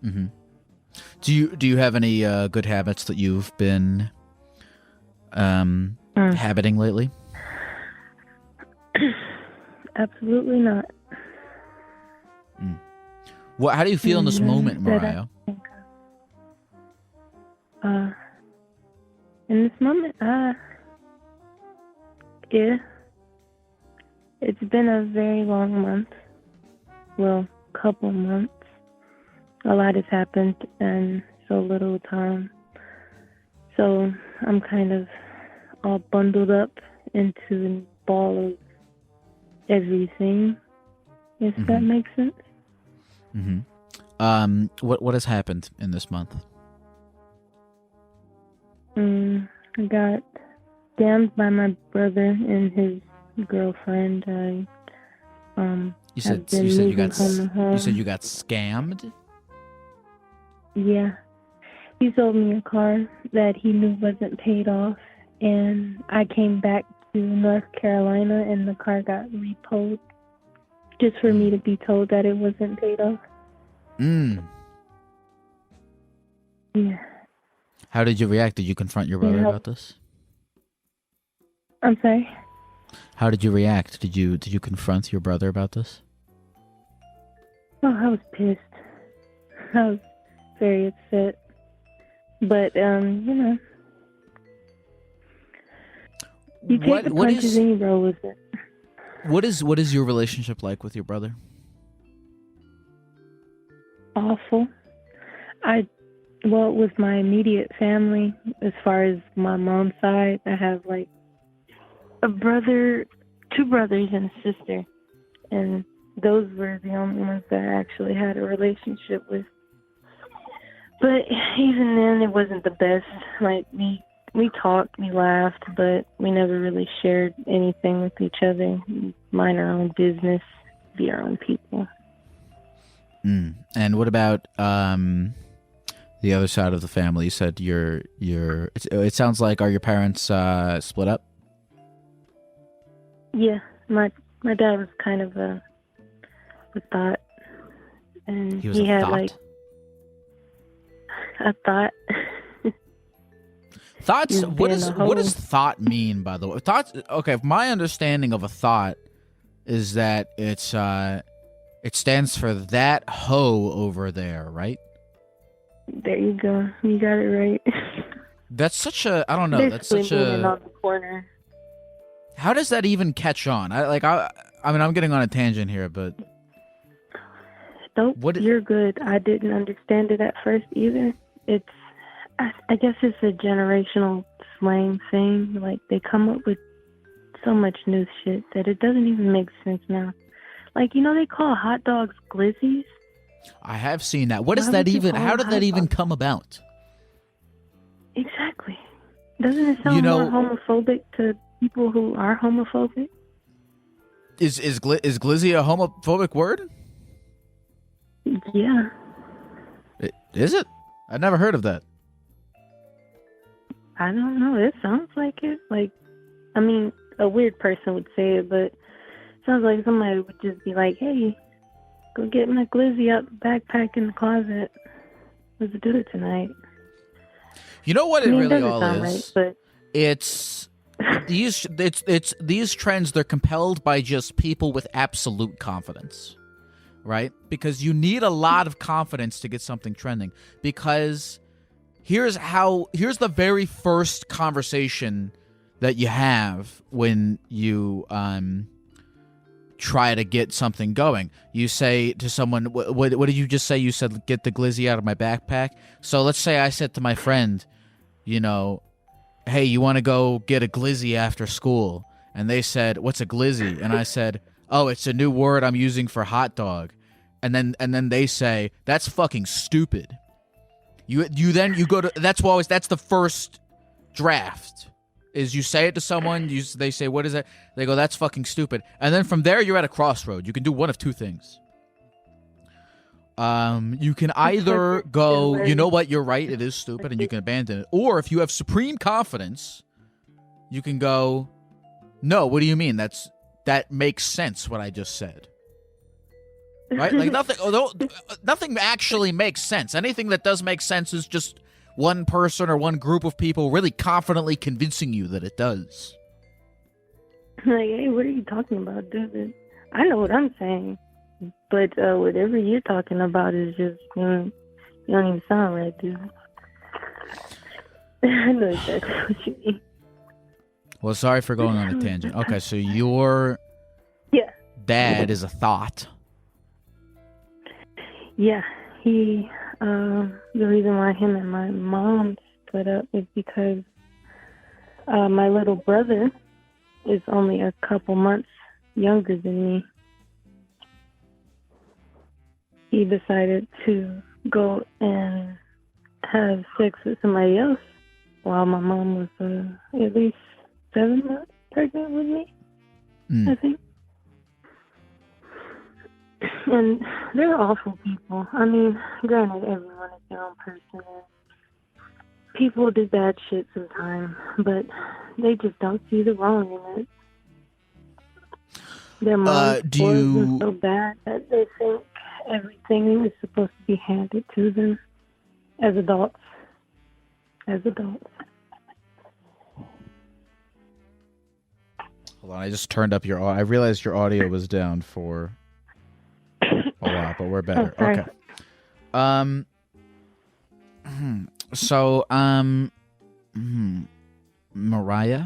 Mm-hmm. Do you have any good habits that you've been habiting lately? Absolutely not. How do you feel in this moment, Mariah? In this moment, yeah. It's been a very long month. Well, couple months. A lot has happened in so little time. So I'm kind of all bundled up into a ball of everything, if that makes sense. Mm-hmm. What has happened in this month? I got scammed by my brother and his girlfriend. You said you got scammed? Yeah. He sold me a car that he knew wasn't paid off, and I came back to North Carolina and the car got repoed just for me to be told that it wasn't paid off. Yeah. How did you react? Did you confront your brother about this? I'm sorry? How did you react? Did you confront your brother about this? Oh, I was pissed. I was very upset. But, you take the punches and you roll with it. What is your relationship like with your brother? Awful. With my immediate family, as far as my mom's side, I have like a brother, 2 brothers and a sister, and those were the only ones that I actually had a relationship with. But even then, it wasn't the best. Like, we talked, we laughed, but we never really shared anything with each other. We mind our own business, be our own people. And what about the other side of the family? You said it sounds like, are your parents split up? Yeah, my dad was kind of a thought, and he had thought? Like a thought. Thoughts. What does thought mean, by the way? Thoughts. Okay, my understanding of a thought is that it stands for that hoe over there, right? There you go. You got it right. That's such a, I don't know. Basically That's such a. on the corner. How does that even catch on? I mean, I'm getting on a tangent here, but. Nope. You're good. I didn't understand it at first either. I guess it's a generational slang thing. Like, they come up with so much new shit that it doesn't even make sense now. Like, they call hot dogs glizzies. I have seen that. What is that even? How did that even come about? Exactly. Doesn't it sound more homophobic to people who are homophobic? Is glizzy a homophobic word? Yeah. Is it? I've never heard of that. I don't know. It sounds like it. Like, I mean, a weird person would say it, but it sounds like somebody would just be like, hey, go get my glizzy out the backpack in the closet. Let's do it tonight. You know what it really all is? Right, but it's these trends, they're compelled by just people with absolute confidence, right? Because you need a lot of confidence to get something trending. Because here's the very first conversation that you have when you try to get something going. You say to someone, what did you just say? You said, get the glizzy out of my backpack. So let's say I said to my friend, you know, hey, you want to go get a glizzy after school? And they said, what's a glizzy? And I said, oh, it's a new word I'm using for hot dog. And then they say, that's fucking stupid. You go to, that's the first draft. Is you say it to someone, they say, what is it? They go, that's fucking stupid. And then from there, you're at a crossroad. You can do one of two things. You can either go, you know what, you're right, it is stupid, and you can abandon it. Or if you have supreme confidence, you can go, no, what do you mean? That makes sense, what I just said. Right? Like nothing actually makes sense. Anything that does make sense is just one person or one group of people really confidently convincing you that it does. Like, hey, what are you talking about, dude? I know what I'm saying, but whatever you're talking about is just, you don't even sound right, dude. I know exactly what you mean. Well, sorry for going on a tangent. Okay, so your dad is a thought. Yeah, he... the reason why him and my mom split up is because my little brother is only a couple months younger than me. He decided to go and have sex with somebody else while my mom was at least 7 months pregnant with me, I think. And they're awful people. I mean, granted, everyone is their own person. And people do bad shit sometimes, but they just don't see the wrong in it. Their minds are so bad that they think everything is supposed to be handed to them as adults. Hold on, I just turned up I realized your audio was down for a while, but we're better. Okay. So, Mariah?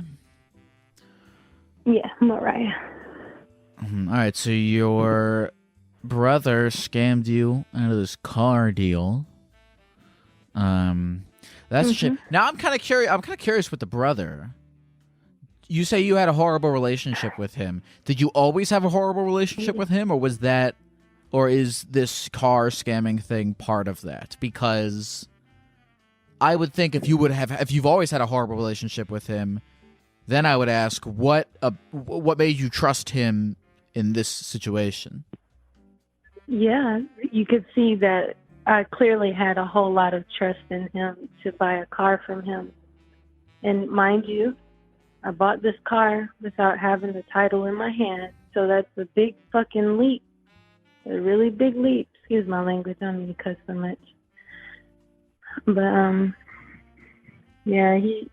Yeah, Mariah. All right, so your brother scammed you out of this car deal. That's shit. Now I'm kind of curious with the brother. You say you had a horrible relationship with him. Did you always have a horrible relationship with him, or is this car scamming thing part of that? Because I would think if you've always had a horrible relationship with him, then I would ask what made you trust him in this situation. Yeah, you could see that I clearly had a whole lot of trust in him to buy a car from him. And mind you, I bought this car without having the title in my hand, so that's a big fucking leap. A really big leap. Excuse my language, I don't mean to cuss so much. But, yeah, he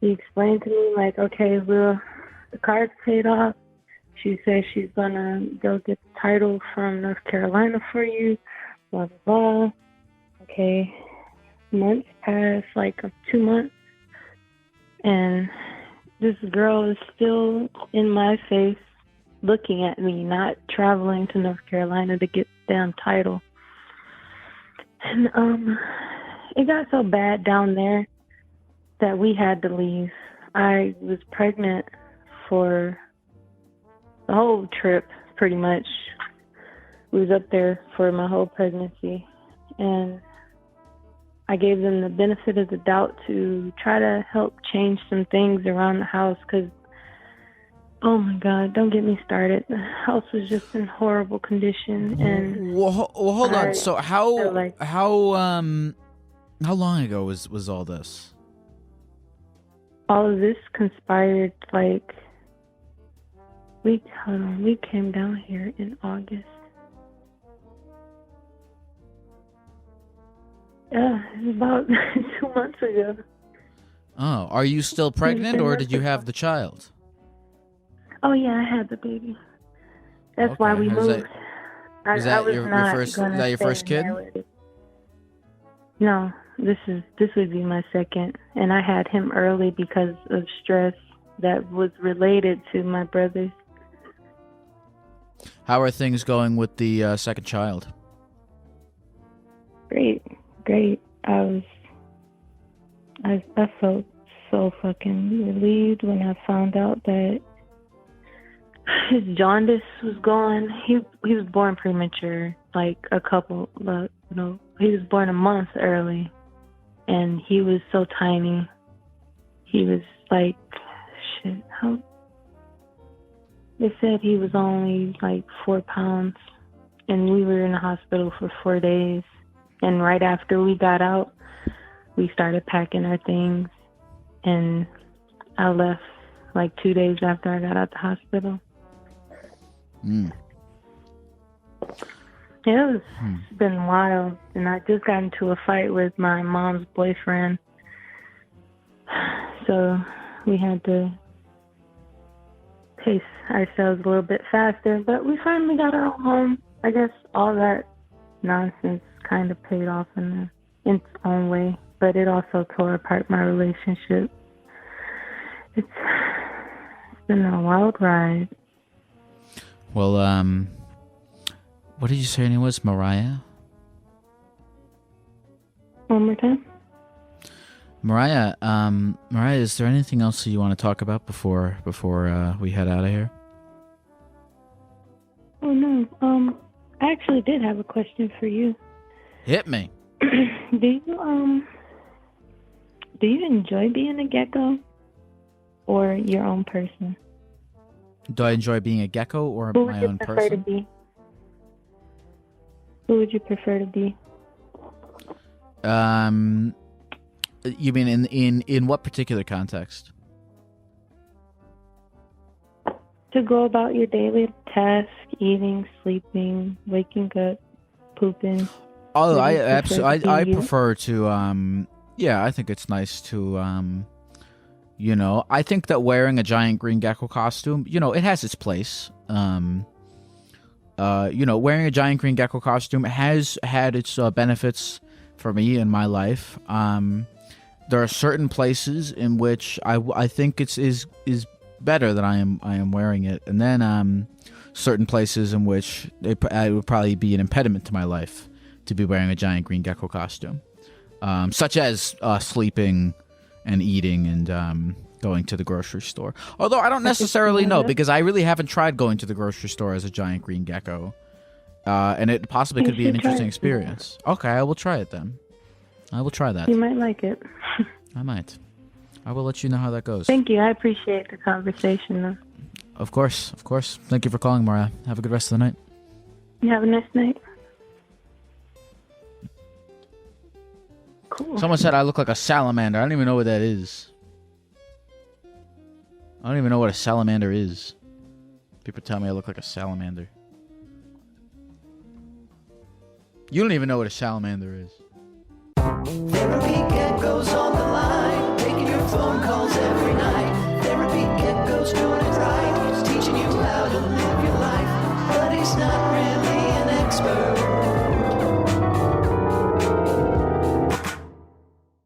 explained to me, like, okay, well, the car's paid off. She says she's gonna go get the title from North Carolina for you, blah, blah, blah. Okay, months pass, like 2 months, and this girl is still in my face looking at me, not traveling to North Carolina to get the damn title. And it got so bad down there that we had to leave. I was pregnant for the whole trip, pretty much. We was up there for my whole pregnancy, and I gave them the benefit of the doubt to try to help change some things around the house, because, oh my God, don't get me started. The house was just in horrible condition. And well, hold on. So how long ago was all this? All of this conspired, like, we came down here in August. Yeah, it was about 2 months ago. Oh, are you still pregnant, or did you have the child? Oh yeah, I had the baby. That's why we moved. Is that your first? Is that your first kid? No, this would be my second, and I had him early because of stress that was related to my brothers. How are things going with the second child? Great. I felt so fucking relieved when I found out that his jaundice was gone. He was born premature, like he was born a month early, and he was so tiny. He was like, shit, how? They said he was only like 4 pounds, and we were in the hospital for 4 days. And right after we got out, we started packing our things, and I left like 2 days after I got out the hospital. Mm. Yeah, it's been wild, and I just got into a fight with my mom's boyfriend, so we had to pace ourselves a little bit faster, but we finally got our own home. I guess all that nonsense kind of paid off in its own way, but it also tore apart my relationship. It's been a wild ride. Well, what did you say your name was? Mariah? One more time? Mariah, is there anything else that you want to talk about before we head out of here? Oh no. I actually did have a question for you. Hit me. Do you enjoy being a gecko or your own person? Do I enjoy being a gecko or Who would my you own prefer person? to be? Who would you prefer to be? You mean in what particular context? To go about your daily task, eating, sleeping, waking up, pooping. Oh, I prefer to yeah, I think it's nice to I think that wearing a giant green gecko costume, it has its place. Wearing a giant green gecko costume has had its benefits for me in my life. There are certain places in which I think is better that I am wearing it, and then certain places in which it would probably be an impediment to my life to be wearing a giant green gecko costume, such as sleeping and eating and going to the grocery store. Although I don't necessarily know, because I really haven't tried going to the grocery store as a giant green gecko, and it possibly could be an interesting experience. Okay, I will try it then. I will try that. You might like it. I might. I will let you know how that goes. Thank you. I appreciate the conversation, though. Of course. Thank you for calling, Mariah. Have a good rest of the night. You have a nice night. Cool. Someone said I look like a salamander. I don't even know what that is. I don't even know what a salamander is. People tell me I look like a salamander. You don't even know what a salamander is. There are big geckos on the